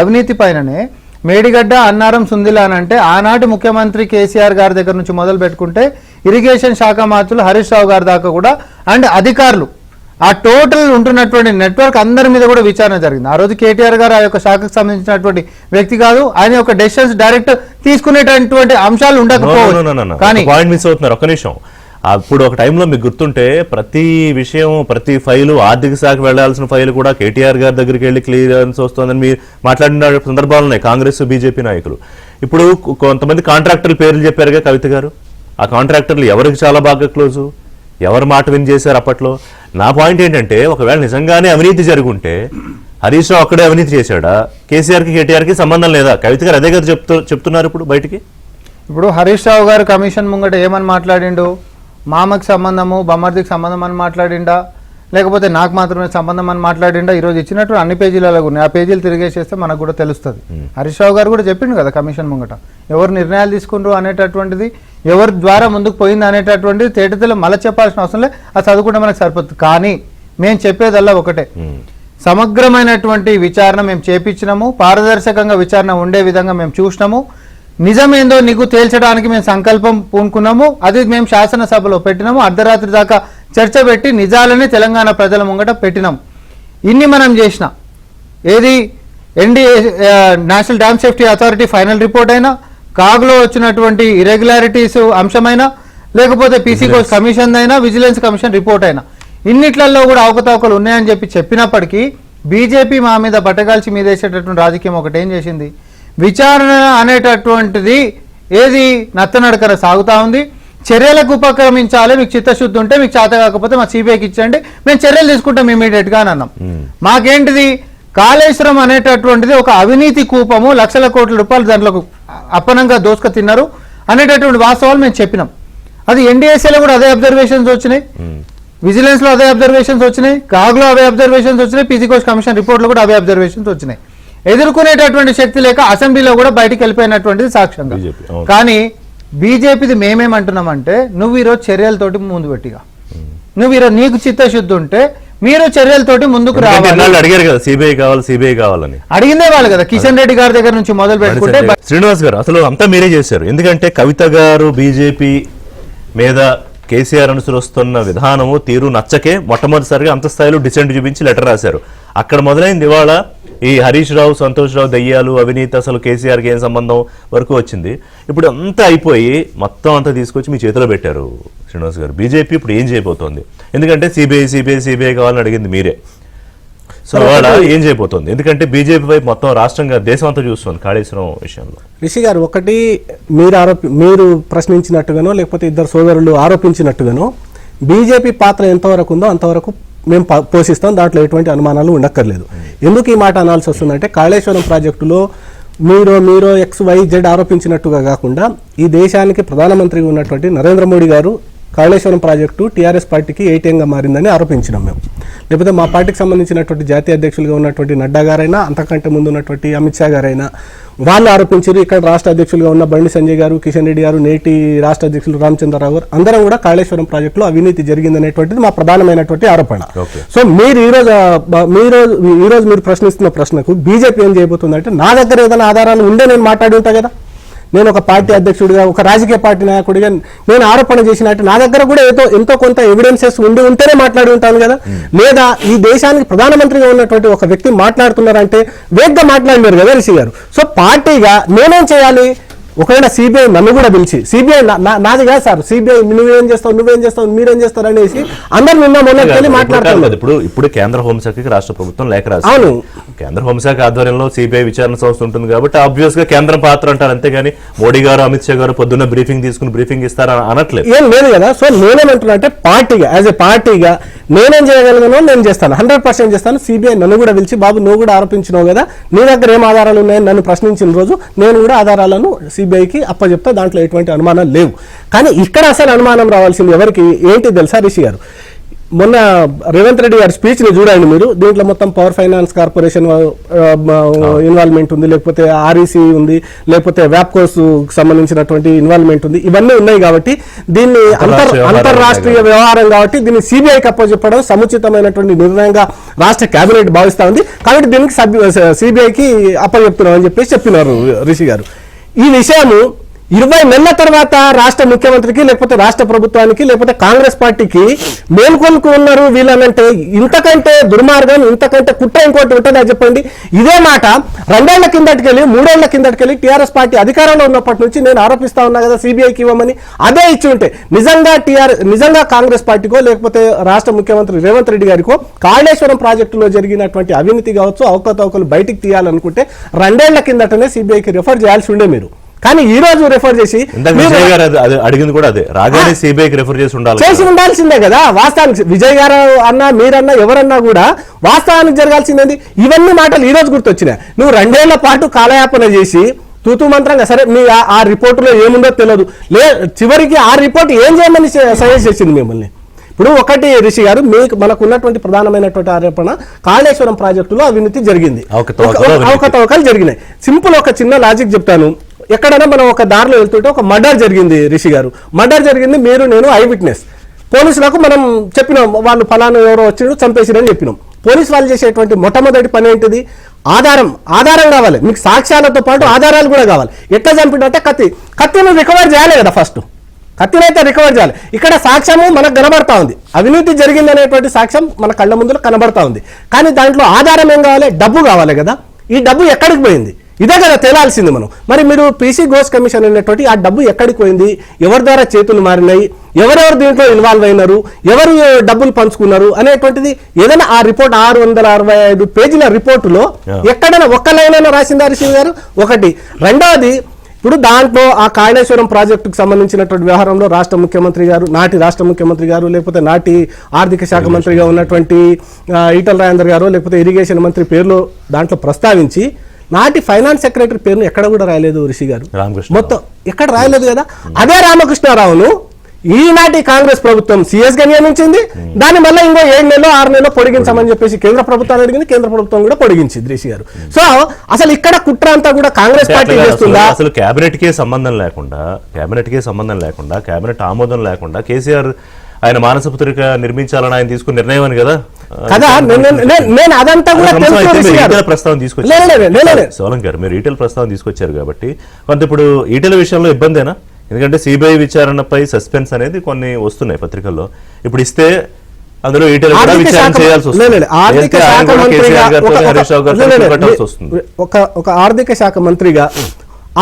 అవినీతి పైననే మేడిగడ్డ, అన్నారం, సుందిల అని అంటే ఆనాటి ముఖ్యమంత్రి కేసీఆర్ గారి దగ్గర నుంచి మొదలు పెట్టుకుంటే ఇరిగేషన్ శాఖ మంత్రులు హరీష్ రావు గారి దాకా కూడా అండ్ అధికారులు ఆ టోటల్ ఉంటున్నటువంటి నెట్వర్క్ అందరి మీద కూడా విచారణ జరిగింది. ఆ రోజు కేటీఆర్ గారు ఆ యొక్క శాఖకు సంబంధించినటువంటి వ్యక్తి కాదు, ఆయన యొక్క డెసిషన్స్ డైరెక్ట్ తీసుకునేటటువంటి అంశాలు ఉండకపోవచ్చు. కానీ పాయింట్ మిస్ అవుతున్నారు. ఒక్క నిమిషం, అప్పుడు ఒక టైంలో మీకు గుర్తుంటే ప్రతి విషయం, ప్రతి ఫైలు, ఆర్థిక శాఖ వెళ్లాల్సిన ఫైలు కూడా కేటీఆర్ గారి దగ్గరికి వెళ్ళి క్లియరెన్స్ వస్తుందని మీరు మాట్లాడిన సందర్భాలు ఉన్నాయి కాంగ్రెస్ బీజేపీ నాయకులు. ఇప్పుడు కొంతమంది కాంట్రాక్టర్ల పేర్లు చెప్పారుగా కవిత గారు. ఆ కాంట్రాక్టర్లు ఎవరికి చాలా బాగా క్లోజు, ఎవరు మాట విని చేశారు అప్పట్లో? నా పాయింట్ ఏంటంటే, ఒకవేళ నిజంగానే అవినీతి జరుగుంటే హరీష్ రావు అక్కడే అవినీతి చేశాడా? కేసీఆర్కి కేటీఆర్కి సంబంధం లేదా? కవిత గారు అదే కదా చెప్తున్నారు ఇప్పుడు బయటికి. ఇప్పుడు హరీష్ రావు గారు కమిషన్ ముంగట ఏమని మాట్లాడిండు? మామకి సంబంధము, బొమ్మర్దికి సంబంధం అని మాట్లాడిండా, లేకపోతే నాకు మాత్రమే సంబంధం అని మాట్లాడిండా? ఈరోజు ఇచ్చినట్టు అన్ని పేజీలలో ఉన్నాయి, ఆ పేజీలు తిరిగేసేస్తే మనకు కూడా తెలుస్తుంది. హరీష్ రావు గారు కూడా చెప్పిండు కదా కమిషన్ ముంగట, ఎవరు నిర్ణయాలు తీసుకుంటారు అనేటటువంటిది, ఎవరి ద్వారా ముందుకు పోయింది అనేటటువంటిది తేటతెల్లం మళ్ళీ చెప్పాల్సిన అవసరం లేదు, అది చదువుకుంటే మనకు సరిపోతుంది. కానీ మేము చెప్పేదల్లా ఒకటే, సమగ్రమైనటువంటి విచారణ మేము చేపించినాము, పారదర్శకంగా విచారణ ఉండే విధంగా మేము చూసినాము, నిజమేందో నీకు తేల్చడానికి మేము సంకల్పం పూనుకున్నాము, అది మేము శాసనసభలో పెట్టినాము, అర్ధరాత్రి దాకా చర్చ పెట్టి నిజాలని తెలంగాణ ప్రజల ముంగట పెట్టినాం. ఇన్ని మనం చేసిన ఏది NDA national dam safety authority final report అయినా, కాగ్లో వచ్చినటువంటి ఇరెగ్యులారిటీస్ అంశమైనా, లేకపోతే పీసీ కోర్స్ కమిషన్ అయినా, విజిలెన్స్ కమిషన్ రిపోర్ట్ అయినా, ఇన్నిట్లలో కూడా అవకతవకలు ఉన్నాయని చెప్పినప్పటికీ బీజేపీ మా మీద బట్టగాల్చి మీద వేసేటటువంటి రాజకీయం ఒకటి ఏం చేసింది? విచారణ అనేటటువంటిది ఏది నత్తనడకన సాగుతూ ఉంది. చర్యలకు ఉపక్రమించాలి, మీకు చిత్తశుద్ధి ఉంటే, మీకు చేత కాకపోతే మా సిబిఐకి ఇచ్చండి, మేము చర్యలు తీసుకుంటాం ఇమీడియట్గా అని అన్నాం. మాకేంటిది? కాళేశ్వరం అనేటటువంటిది ఒక అవినీతి కూపము, లక్షల కోట్ల రూపాయలు దాంట్లో అప్పనంగా దోసుక తిన్నారు అనేటటువంటి వాస్తవాలు మేము చెప్పినాం. అది ఎన్డీఎస్ఏలో కూడా అదే అబ్జర్వేషన్స్ వచ్చినాయి, విజిలెన్స్ లో అదే అబ్జర్వేషన్స్ వచ్చినాయి, కాగ్లో అవే అబ్జర్వేషన్స్ వచ్చినాయి, పీసీ కోర్స్ కమిషన్ రిపోర్ట్లో కూడా అవే అబ్జర్వేషన్స్ వచ్చినాయి. ఎదుర్కొనేటటువంటి శక్తి లేక అసెంబ్లీలో కూడా బయటికి వెళ్ళిపోయినటువంటిది సాక్ష్యంగా. కానీ బీజేపీది మేమేమంటున్నామంటే, నువ్వు ఈరోజు చర్యలతోటి ముందు పెట్టిగా, నువ్వు ఈరోజు నీకు చిత్తశుద్ధి ఉంటే మీరు చర్యలతోటి ముందుకు రావాలి. అడిగారు కదా సిబిఐ కావాలి, సిబిఐ కావాలని అడిగిందే వాళ్ళు కదా, కిషన్ రెడ్డి గారి దగ్గర నుంచి మొదలు పెట్టుకుంటే. శ్రీనివాస్ గారు, అసలు అంతా మీరే చేశారు. ఎందుకంటే కవిత గారు బీజేపీ మీద కేసీఆర్ అనుసరిస్తున్న విధానము, తీరు నచ్చకే మొట్టమొదటిసారిగా అంత స్థాయిలో డిసెంట్ చూపించి లెటర్ రాశారు. అక్కడ మొదలైంది ఇవాళ ఈ హరీష్ రావు, సంతోష్ రావు దయ్యాలు, అవినీతి, అసలు కేసీఆర్కి ఏం సంబంధం వరకు వచ్చింది. ఇప్పుడు అంతా అయిపోయి మొత్తం అంతా తీసుకొచ్చి మీ చేతిలో పెట్టారు శ్రీనివాస్ గారు. బీజేపీ ఇప్పుడు ఏం చేయబోతోంది? ఎందుకంటే సిబిఐ కావాలని అడిగింది మీరే. సో వాళ్ళ ఏం చేయబోతోంది? ఎందుకంటే బీజేపీ వైపు మొత్తం రాష్ట్రంగా దేశం అంతా చూస్తుంది కాళేశ్వరం విషయంలో. రిషి గారు, ఒకటి మీరు ప్రశ్నించినట్టుగానో లేకపోతే ఇద్దరు సోదరులు ఆరోపించినట్టుగానో బీజేపీ పాత్ర ఎంతవరకు ఉందో అంతవరకు మేము పోషిస్తాం, దాంట్లో ఎటువంటి అనుమానాలు ఉండక్కర్లేదు. ఎందుకు ఈ మాట అనాల్సి వస్తుందంటే, కాళేశ్వరం ప్రాజెక్టులో మీరు XYZ ఆరోపించినట్టుగా కాకుండా ఈ దేశానికి ప్రధానమంత్రిగా ఉన్నటువంటి నరేంద్ర మోడీ గారు కాళేశ్వరం ప్రాజెక్టు టీఆర్ఎస్ పార్టీకి ఏటీఎంగా మారిందని ఆరోపించినాం మేము. లేకపోతే మా పార్టీకి సంబంధించినటువంటి జాతీయ అధ్యక్షులుగా ఉన్నటువంటి నడ్డా గారైనా, అంతకంటే ముందు ఉన్నటువంటి అమిత్ షా గారైనా వాళ్ళు ఆరోపించారు. ఇక్కడ రాష్ట్ర అధ్యక్షులుగా ఉన్న బండి సంజయ్ గారు, కిషన్ రెడ్డి గారు, నేటి రాష్ట్ర అధ్యక్షులు రామచంద్రరావు గారు అందరం కూడా కాళేశ్వరం ప్రాజెక్టులో అవినీతి జరిగిందనేటువంటిది మా ప్రధానమైనటువంటి ఆరోపణ. సో మీరు ఈరోజు మీరు ప్రశ్నిస్తున్న ప్రశ్నకు బీజేపీ ఏం చేయబోతుందంటే, నా దగ్గర ఏదైనా ఆధారాలు ఉండే నేను మాట్లాడి ఉంటా కదా, నేను ఒక పార్టీ అధ్యక్షుడిగా, ఒక రాజకీయ పార్టీ నాయకుడిగా నేను ఆరోపణ చేసినట్టు నా దగ్గర కూడా ఎంతో కొంత ఎవిడెన్సెస్ ఉంటేనే మాట్లాడి ఉంటాను కదా. లేదా ఈ దేశానికి ప్రధానమంత్రిగా ఉన్నటువంటి ఒక వ్యక్తి మాట్లాడుతున్నారంటే వేగ్గా మాట్లాడలేరు కదా రిషి గారు. సో పార్టీగా నేనేం చేయాలి? ఒకవేళ సిబిఐ నన్ను కూడా పిలిచి, సిబిఐ నాది కాదు సార్, సిబిఐ నువ్వేం చేస్తావు మీరేం చేస్తారు అనేసి అందరు నిన్న మొన్న మాట్లాడుతున్నారు. ఇప్పుడు కేంద్ర హోంశాఖకి రాష్ట్ర ప్రభుత్వం లేఖ రాసింది. అవును, కేంద్ర హోంశాఖ ఆధ్వర్యంలో సిబిఐ విచారణ సంస్థ ఉంటుంది కాబట్టి ఆబ్వియస్ గా కేంద్రం పాత్ర అంటారు. అంతేగాని మోడీ గారు, అమిత్ షా గారు పొద్దున్న బ్రీఫింగ్ ఇస్తారా అనట్లేదు, ఏం లేదు కదా. సో నేనేమంటున్నా అంటే, పార్టీగా యాజ్ ఎ పార్టీగా నేనేం చేయగలను నేను చేస్తాను, 100% చేస్తాను. సిబిఐ నన్ను కూడా పిలిచి, బాబు నువ్వు కూడా ఆరోపించినావు కదా, నీ దగ్గర ఏం ఆధారాలు ఉన్నాయని నన్ను ప్రశ్నించిన రోజు నేను కూడా ఆధారాలను సిబిఐకి అప్పచెప్తా, దాంట్లో ఎటువంటి అనుమానాలు లేవు. కానీ ఇక్కడ అసలు అనుమానం రావాల్సింది ఎవరికి ఏంటి తెలుసా రిషి గారు? మొన్న రేవంత్ రెడ్డి గారి స్పీచ్ ని చూడండి మీరు. దీంట్లో మొత్తం పవర్ ఫైనాన్స్ కార్పొరేషన్ ఇన్వాల్వ్మెంట్ ఉంది, లేకపోతే ఆర్ఈసీ ఉంది, లేకపోతే వ్యాప్కోస్ సంబంధించినటువంటి ఇన్వాల్వ్మెంట్ ఉంది. ఇవన్నీ ఉన్నాయి కాబట్టి దీన్ని అంతర్రాష్ట్రీయ వ్యవహారం కాబట్టి దీన్ని సిబిఐకి అప్పచెప్పడం సముచితమైనటువంటి నిర్ణయంగా రాష్ట్ర కేబినెట్ భావిస్తా ఉంది. కాబట్టి దీనికి సిబిఐకి అప్పచెప్తున్నాం అని చెప్పేసి చెప్పినారు రిషి గారు. ఈ విషయము 20 నెలల తర్వాత రాష్ట్ర ముఖ్యమంత్రికి లేకపోతే రాష్ట్ర ప్రభుత్వానికి లేకపోతే కాంగ్రెస్ పార్టీకి మేల్కొల్కు ఉన్నారు వీళ్ళనంటే ఇంతకంటే దుర్మార్గం, ఇంతకంటే కుట్ర ఇంకోటి ఉంటుందా చెప్పండి? ఇదే మాట 2 ఏళ్ల కిందటికెళ్ళి 3 ఏళ్ల కిందటికెళ్ళి టీఆర్ఎస్ పార్టీ అధికారంలో ఉన్నప్పటి నుంచి నేను ఆరోపిస్తా ఉన్నా కదా సిబిఐకి ఇవ్వమని. అదే ఇచ్చి ఉంటే నిజంగా కాంగ్రెస్ పార్టీకో లేకపోతే రాష్ట్ర ముఖ్యమంత్రి రేవంత్ రెడ్డి గారికో కాళేశ్వరం ప్రాజెక్టులో జరిగినటువంటి అవినీతి కావచ్చు, అవకతవకలు బయటికి తీయాలనుకుంటే 2 ఏళ్ల కిందటనే సిబిఐకి రెఫర్ చేయాల్సి ఉండే మీరు. కానీ ఈ రోజు రెఫర్ చేసి విజయ్ గారు అడిగింది కూడా అదే, రాగానే సిబిఐకి రెఫర్ చేసి ఉండాల్సిందే కదా. వాస్తవానికి విజయ్ గారు అన్నా మీరన్నా ఎవరన్నా కూడా వాస్తవానికి జరగాల్సిందేంది. ఇవన్నీ మాటలు ఈ రోజు గుర్తొచ్చినాయి. నువ్వు 2 ఏళ్ల పాటు కాలయాపన చేసి తూతూ మంత్రంగా సరే మీ ఆ రిపోర్టులో ఏముందో తెలియదు, చివరికి ఆ రిపోర్ట్ ఏం చేయమని సజెస్ట్ చేసింది మిమ్మల్ని. ఇప్పుడు ఒకటి రిషి గారు, మనకు ఉన్నటువంటి ప్రధానమైనటువంటి ఆరోపణ కాళేశ్వరం ప్రాజెక్టులో అవినీతి జరిగింది, అవకతవకలు జరిగినాయి. సింపుల్ ఒక చిన్న లాజిక్ చెప్తాను. ఎక్కడైనా మనం ఒక దారిలో వెళ్తుంటే ఒక మర్డర్ జరిగింది రిషి గారు, మర్డర్ జరిగింది, మీరు నేను ఐ విట్నెస్. పోలీసులకు మనం చెప్పినాం వాళ్ళు ఫలానా ఎవరో వచ్చి చంపేసిరని చెప్పినాం. పోలీసు వాళ్ళు చేసేటువంటి మొట్టమొదటి పని ఏంటిది? ఆధారం కావాలి మీకు, సాక్ష్యాలతో పాటు ఆధారాలు కూడా కావాలి. ఎట్లా చంపినంటే కత్తిని రికవర్ చేయాలి కదా, ఫస్ట్ కత్తినైతే రికవర్ చేయాలి. ఇక్కడ సాక్ష్యము మనకు కనబడతా ఉంది, అవినీతి జరిగింది అనేటువంటి సాక్ష్యం మన కళ్ళ ముందు కనబడతా ఉంది. కానీ దాంట్లో ఆధారం ఏం కావాలి? డబ్బు కావాలి కదా. ఈ డబ్బు ఎక్కడికి పోయింది? ఇదే కదా తేలాల్సింది మనం. మరి మీరు పీసీ ఘోష్ కమిషన్ అనేటువంటి ఆ డబ్బు ఎక్కడికి పోయింది, ఎవరి ద్వారా చేతులు మారినాయి, ఎవరెవరు దీంట్లో ఇన్వాల్వ్ అయినారు, ఎవరు డబ్బులు పంచుకున్నారు అనేటువంటిది ఏదైనా ఆ రిపోర్ట్ 665 పేజీల రిపోర్టులో ఎక్కడైనా ఒక్క లైన్ అయినా రాసిందా రిషి గారు? ఒకటి. రెండవది, ఇప్పుడు దాంట్లో ఆ కాళేశ్వరం ప్రాజెక్టుకు సంబంధించినటువంటి వ్యవహారంలో నాటి రాష్ట్ర ముఖ్యమంత్రి గారు లేకపోతే నాటి ఆర్థిక శాఖ మంత్రిగా ఉన్నటువంటి ఈటల రాజేందర్ గారు లేకపోతే ఇరిగేషన్ మంత్రి పేర్లు దాంట్లో ప్రస్తావించి నాటి ఫైనాన్స్ సెక్రటరీ పేరును ఎక్కడ కూడా రాయలేదు రిషి గారు, మొత్తం ఎక్కడ రాయలేదు కదా. అదే రామకృష్ణారావును ఈనాటి కాంగ్రెస్ ప్రభుత్వం సిఎస్ గా నియమించింది. దాని వల్ల ఇంకో 7 నెలలో 6 నెలలో పొడిగించమని చెప్పేసి కేంద్ర ప్రభుత్వాన్ని అడిగింది, కేంద్ర ప్రభుత్వం కూడా పొడిగించింది రిషి గారు. సో అసలు ఇక్కడ కుట్ర అంతా కూడా కాంగ్రెస్ పార్టీ చేస్తుందా? అసలు కేబినెట్ కే సంబంధం లేకుండా కేబినెట్ ఆమోదం లేకుండా కేసీఆర్ ఆయన మానసపుత్రిక నిర్మించాలని ఆయన తీసుకున్న నిర్ణయం అని కదా కదా. నేను అదంతా కూడా ప్రస్తావన తీసుకొచ్చారు సోలంకి గారు, మీరు ఈటెల ప్రస్తావన తీసుకొచ్చారు కాబట్టి కొంత ఇప్పుడు ఈటెల విషయంలో ఇబ్బందేనా? ఎందుకంటే సిబిఐ విచారణపై సస్పెన్స్ అనేది కొన్ని వస్తున్నాయి పత్రికల్లో. ఇప్పుడు ఇస్తే అందులో ఈటెల కూడా విచారణ చేయాల్సి వస్తుంది. ఒక ఆర్థిక శాఖ మంత్రిగా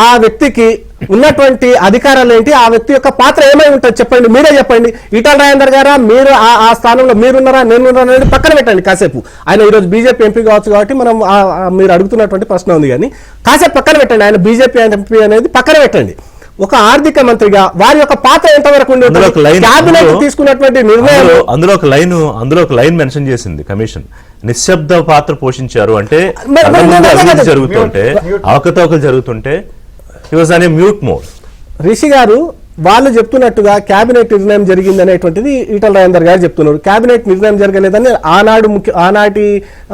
ఆ వ్యక్తికి ఉన్నటువంటి అధికారాలు ఏంటి, ఆ వ్యక్తి యొక్క పాత్ర ఏమై ఉంటుంది చెప్పండి, మీరే చెప్పండి. ఈటల రాజేందర్ గారా, మీరు ఆ స్థానంలో మీరున్నారా నేనున్నారా అనేది పక్కన పెట్టండి కాసేపు. ఆయన ఈరోజు బీజేపీ ఎంపీ కావచ్చు కాబట్టి మనం మీరు అడుగుతున్నటువంటి ప్రశ్న ఉంది, కానీ కాసేపు పక్కన పెట్టండి. ఆయన బీజేపీ ఎంపీ అనేది పక్కన పెట్టండి. ఒక ఆర్థిక మంత్రిగా వారి యొక్క పాత్ర ఎంతవరకు క్యాబినెట్ తీసుకున్నటువంటి నిర్ణయం, అందులో ఒక లైన్ మెన్షన్ చేసింది కమిషన్, నిశ్శబ్ద పాత్ర పోషించారు అంటే జరుగుతుంటే అవకతవకలు జరుగుతుంటే మ్యూట్ మోడ్. రిషి గారు వాళ్ళు చెప్తున్నట్టుగా క్యాబినెట్ నిర్ణయం జరిగింది అనేటువంటిది ఈటల రాజేందర్ గారు చెప్తున్నారు. క్యాబినెట్ నిర్ణయం జరగలేదని ఆనాటి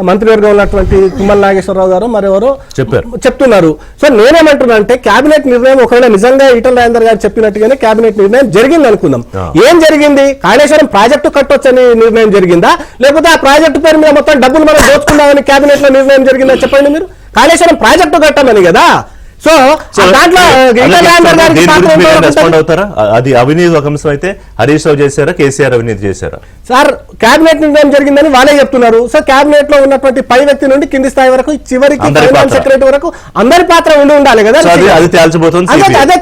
మంత్రివర్గం ఉన్నటువంటి తుమ్మల నాగేశ్వరరావు గారు మరెవరో చెప్తున్నారు. సో నేనేమంటున్నా అంటే క్యాబినెట్ నిర్ణయం ఒకవేళ నిజంగా ఈటల రాజేందర్ గారు చెప్పినట్టుగానే క్యాబినెట్ నిర్ణయం జరిగింది అనుకుందాం. ఏం జరిగింది? కాళేశ్వరం ప్రాజెక్టు కట్టొచ్చని నిర్ణయం జరిగిందా, లేకపోతే ఆ ప్రాజెక్టు పేరు మీద మొత్తం డబ్బులు మనం దోచుకుందామని క్యాబినెట్ లో నిర్ణయం జరిగిందా చెప్పండి మీరు? కాళేశ్వరం ప్రాజెక్టు కట్టమని కదా. సో దాంట్లో రెస్పాండ్ అవుతారా? అది అవినీతి ఒక అంశం అయితే హరీష్ రావు చేశారా, కేసీఆర్ అవినీతి చేశారా? సార్ క్యాబినెట్ నిర్ణయం జరిగిందని వాళ్ళే చెప్తున్నారు. సో క్యాబినెట్ లో ఉన్నటువంటి పై వ్యక్తి నుండి కింది స్థాయి వరకు చివరికి ఫైనాన్స్ సెక్రటరీ వరకు అందరి పాత్ర ఉండాలి కదా. అది తేల్చబోతుంది, అదే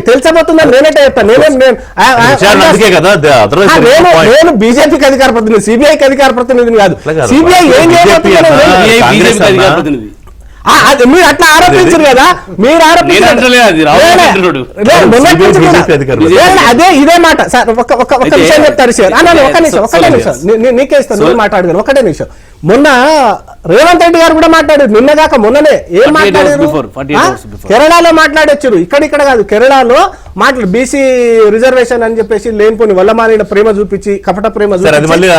తేల్చబోతుందని నేనైతే చెప్తాను. నేను బీజేపీకి అధికార ప్రతినిధి, సిబిఐకి అధికార ప్రతినిధిని కాదు. సిబిఐ ఏం చేయబోతుంది? మీరు అట్లా ఆరోపించారు కదా, మీరు అదే ఇదే మాట. సార్ ఒక విషయం చెప్తారు సార్, ఒకటే నిమిషం నీకే ఇస్తాను మాట్లాడగలను. ఒకటే నిమిషం. మొన్న రేవంత్ రెడ్డి గారు కూడా మాట్లాడారు, నిన్నగాక మొన్ననే ఏం మాట్లాడారు? కేరళలో మాట్లాడొచ్చారు, ఇక్కడ కాదు. కేరళలో బీసీ రిజర్వేషన్ అని చెప్పేసి లేనిపోని వల్లమాలిన ప్రేమ చూపించి, కపట ప్రేమ చూపించి,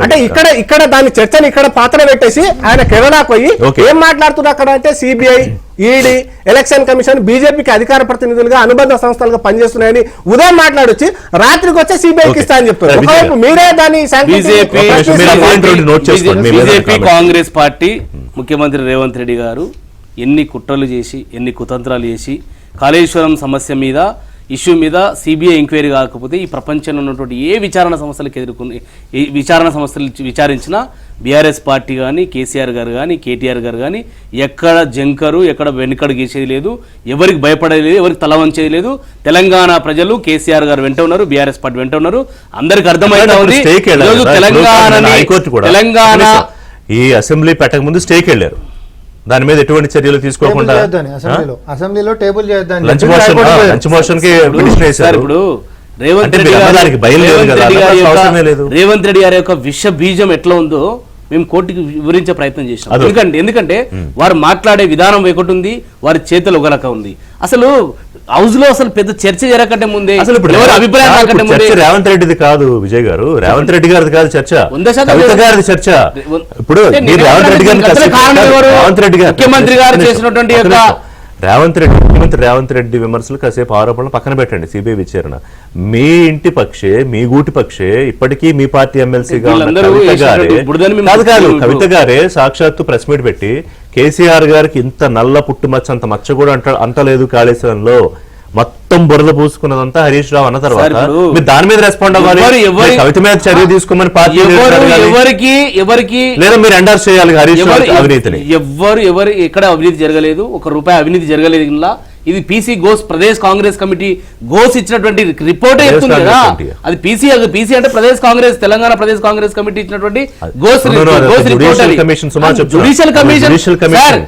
అంటే ఇక్కడ దాని చర్చని ఇక్కడ పాత్ర పెట్టేసి ఆయన కేరళకు పోయి ఏం మాట్లాడుతున్నారు అక్కడ అంటే సిబిఐ, ఈడీ, ఎలక్షన్ కమిషన్ బీజేపీకి అధికార ప్రతినిధులుగా అనుబంధ సంస్థలుగా పనిచేస్తున్నాయని ఉదయం మాట్లాడొచ్చి రాత్రికి వచ్చే సిబిఐకి ఇస్తా అని చెప్తారు. మీరే దాన్ని బీజేపీ కాంగ్రెస్ పార్టీ ముఖ్యమంత్రి రేవంత్ రెడ్డి గారు ఎన్ని కుట్రలు చేసి, ఎన్ని కుతంత్రాలు చేసి కాళేశ్వరం సమస్య మీద ఇష్యూ మీద సిబిఐ ఎంక్వైరీ కాకపోతే ఈ ప్రపంచంలో ఉన్నటువంటి ఏ విచారణ సమస్యలకు ఎదుర్కొని ఏ విచారణ సమస్యలు విచారించినా బీఆర్ఎస్ పార్టీ కానీ కేసీఆర్ గారు కానీ కేటీఆర్ గారు కానీ ఎక్కడ జంకరు ఎక్కడ వెనుకడు గీసేది లేదు, ఎవరికి భయపడేది లేదు, ఎవరికి తల వంచేది లేదు. తెలంగాణ ప్రజలు కేసీఆర్ గారు వెంట ఉన్నారు, బీఆర్ఎస్ పార్టీ వెంట ఉన్నారు. అందరికి అర్థమైనా ఉంది తెలంగాణ ఈ అసెంబ్లీ పెట్టక ముందు స్టేకి వెళ్ళారు. దాని మీద ఎటువంటి చర్యలు తీసుకోకుండా అసెంబ్లీలో టేబుల్ చేద్దాం లంచ్ మోషన్ కి పిటిషన్ వేశారు. ఇప్పుడు రేవంత్ రెడ్డి గారి యొక్క విష బీజం ఎట్లా ఉందో మేము కోర్టుకి వివరించే ప్రయత్నం చేసినాం. ఎందుకంటే వారు మాట్లాడే విధానం ఒకటి ఉంది, వారి చేతులు ఒక రకం ఉంది. అసలు హౌస్ లో అసలు పెద్ద చర్చ జరగకంటే ముందే అసలు అభిప్రాయం రేవంత్ రెడ్డిది కాదు, విజయ్ గారు రేవంత్ రెడ్డి గారిది కాదు చర్చ, కవిత గారిది చర్చ. ఇప్పుడు రేవంత్ రెడ్డి గారు ముఖ్యమంత్రి గారు చేసినటువంటి ముఖ్యమంత్రి రేవంత్ రెడ్డి విమర్శలు కాసేపు ఆరోపణలు పక్కన పెట్టండి. సిబిఐ విచారణ మీ ఇంటి పక్షే, మీ గూటి పక్షే, ఇప్పటికీ మీ పార్టీ ఎమ్మెల్సీగా కవిత గారే సాక్షాత్తు ప్రెస్ మీట్ పెట్టి కేసీఆర్ గారికి ఇంత నల్ల పుట్టుమచ్చ అంత మచ్చ కూడా అంటలేదు కాళేశ్వరంలో, మొత్తం బురద పూసుకున్నదంతా హరీష్ రావు అన్న తర్వాత మీరు దాని మీద రెస్పాండ్ అవ్వాలి, కవిత మీద చర్య తీసుకోమని పార్టీ ఎవరికి లేదా మీరు ఎండార్స్ చేయాలి హరీష్ రావు అవినీతిని. ఎవరు ఎక్కడ అవినీతి జరగలేదు, ₹1 అవినీతి జరగలేదు. ఇలా ఇది పీసీ గోస్ ప్రదేశ్ కాంగ్రెస్ కమిటీ గోస్ ఇచ్చినటువంటి రిపోర్ట్ చెప్తుంది కదా. అది పీసీ అంటే తెలంగాణ ప్రదేశ్ కాంగ్రెస్ కమిటీ ఇచ్చినటువంటి Ghose judicial commission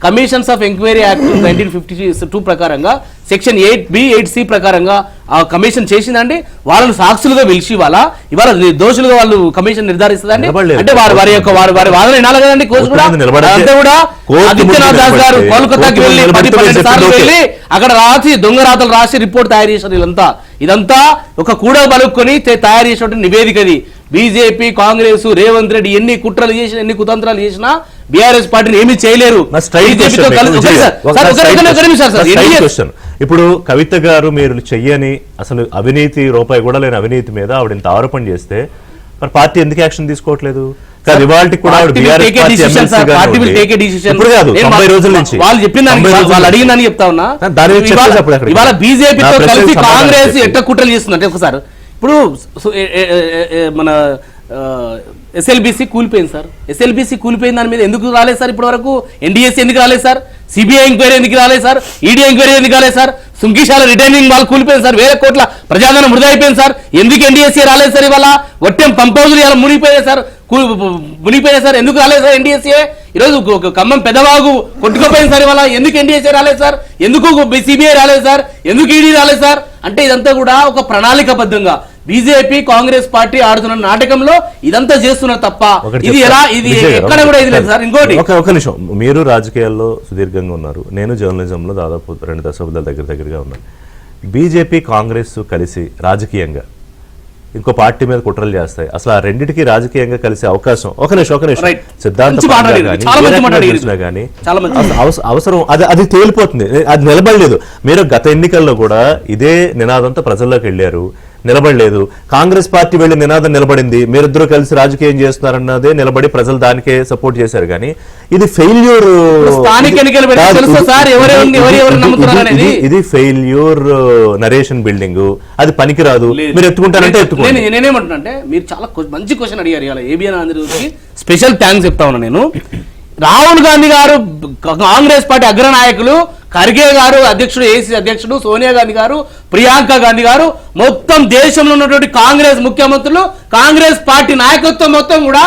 commissions of enquiry act 1952 ప్రకారంగా సెక్షన్ 8B 8C ప్రకారంగా ఆ కమిషన్ చేసిందండి. వాళ్ళని సాక్షులుగా పిలిచి ఇవాళ దోషులుగా వాళ్ళు కమిషన్ నిర్ధారిస్తుందండి. అంటే వారి వాదన వినాలి కదండి. అంతా కూడా ఆదిత్యనాథ్ దాస్ గారు కోల్కతాకి వెళ్ళి 10-12 సార్లు వెళ్ళి అక్కడ రాసి దొంగ రాతలు రాసి రిపోర్ట్ తయారు చేశారు. ఇదంతా ఒక కూడా బలుక్కొని తయారు చేసినటువంటి నివేదికది. బీజేపీ కాంగ్రెస్ రేవంత్ రెడ్డి ఎన్ని కుట్రలు చేసినా ఎన్ని కుతంత్రాలు చేసినా బీఆర్ఎస్ పార్టీని ఏమీ చేయలేరు. ఇప్పుడు కవిత గారు మీరు చెయ్యని అసలు అవినీతి రూపాయి కూడా లేని అవినీతి మీద ఆవిడ ఇంత ఆరోపణ చేస్తే మరి పార్టీ ఎందుకు యాక్షన్ తీసుకోవట్లేదు? వాళ్ళు చెప్పిన వాళ్ళు అడిగిందని చెప్తా ఉన్నా. ఇవాళ బీజేపీతో కలిసి కాంగ్రెస్ ఎట్లా కుట్రలు చేస్తుందంటే ఒకసారి ఇప్పుడు మన ఎస్ఎల్బీసీ కూలిపోయింది సార్. ఎస్ఎల్బీసీ కూలిపోయిన దాని మీద ఎందుకు రాలేదు సార్? ఇప్పటి వరకు ఎన్డీఎస్సీ ఎందుకు రాలేదు సార్? సిబిఐ ఎంక్వైరీ ఎందుకు రాలేదు సార్? ఈడీ ఎంక్వైరీ ఎందుకు రాలేదు సార్? సుంకిశాల రిటైనింగ్ వాళ్ళు కూలిపోయింది సార్. వేల కోట్ల ప్రజాధనం వృధా అయిపోయింది సార్. ఎందుకు ఎన్డీఎస్సీ రాలేదు సార్? ఇవాళ ఒట్టెం పంపౌజులు ఇలా మునిగిపోయాయి సార్. ఎందుకు రాలేదు సార్ ఎన్డీఎస్సీ? ఈరోజు ఖమ్మం పెదవాగు కొట్టుకుపోయింది సార్. ఇవాళ ఎందుకు ఎన్డీఎస్సీ రాలేదు సార్? ఎందుకు సిబిఐ రాలేదు సార్? ఎందుకు ఈడీ రాలేదు సార్? అంటే ఇదంతా కూడా ఒక ప్రణాళికబద్ధంగా బీజేపీ కాంగ్రెస్ పార్టీ ఆడుతున్న నాటకంలో ఇదంతా చేస్తున్నారు తప్ప ఇది ఎక్కడ కూడా ఇది లేదు సార్. ఇంకోటి ఒక నిమిషం, మీరు రాజకీయాల్లో సుదీర్ఘంగా ఉన్నారు, నేను జర్నలిజంలో దాదాపు 2 దశాబ్దాల దగ్గరగా ఉన్నాను. బీజేపీ కాంగ్రెస్ కలిసి రాజకీయంగా ఇంకో పార్టీ మీద కుట్రలు చేస్తాయి. అసలు ఆ రెండింటికి రాజకీయంగా కలిసే అవకాశం ఒక నిమిషం సిద్ధాంత కానీ అవసరం అది తేలిపోతుంది. అది నిలబడలేదు. మీరు గత ఎన్నికల్లో కూడా ఇదే నినాదంతో ప్రజల్లోకి వెళ్ళారు, నిలబడలేదు. కాంగ్రెస్ పార్టీ వెళ్ళి నినాదం నిలబడింది, మీరిద్దరూ కలిసి రాజకీయం చేస్తున్నారన్నదే నిలబడి ప్రజలు దానికే సపోర్ట్ చేశారు. కానీ ఇది ఫెయిల్యూర్, ఇది ఫెయిల్యూర్ నరేషన్ బిల్డింగ్, అది పనికిరాదు. మీరు ఎత్తుకుంటారంటే ఎత్తుకోండి. నేనేమంటున్నా అంటే మీరు చాలా మంచి క్వశ్చన్ అడిగారు. ఇలా ఏబిఎన్ ఆంధ్రజ్యోతికి స్పెషల్ థ్యాంక్స్ చెప్తా ఉన్నా నేను. రాహుల్ గాంధీ గారు కాంగ్రెస్ పార్టీ అగ్రనాయకులు, ఖర్గే గారు అధ్యక్షుడు, ఏసీ అధ్యక్షుడు, సోనియా గాంధీ గారు, ప్రియాంక గాంధీ గారు, మొత్తం దేశంలో ఉన్నటువంటి కాంగ్రెస్ ముఖ్యమంత్రులు, కాంగ్రెస్ పార్టీ నాయకత్వం మొత్తం కూడా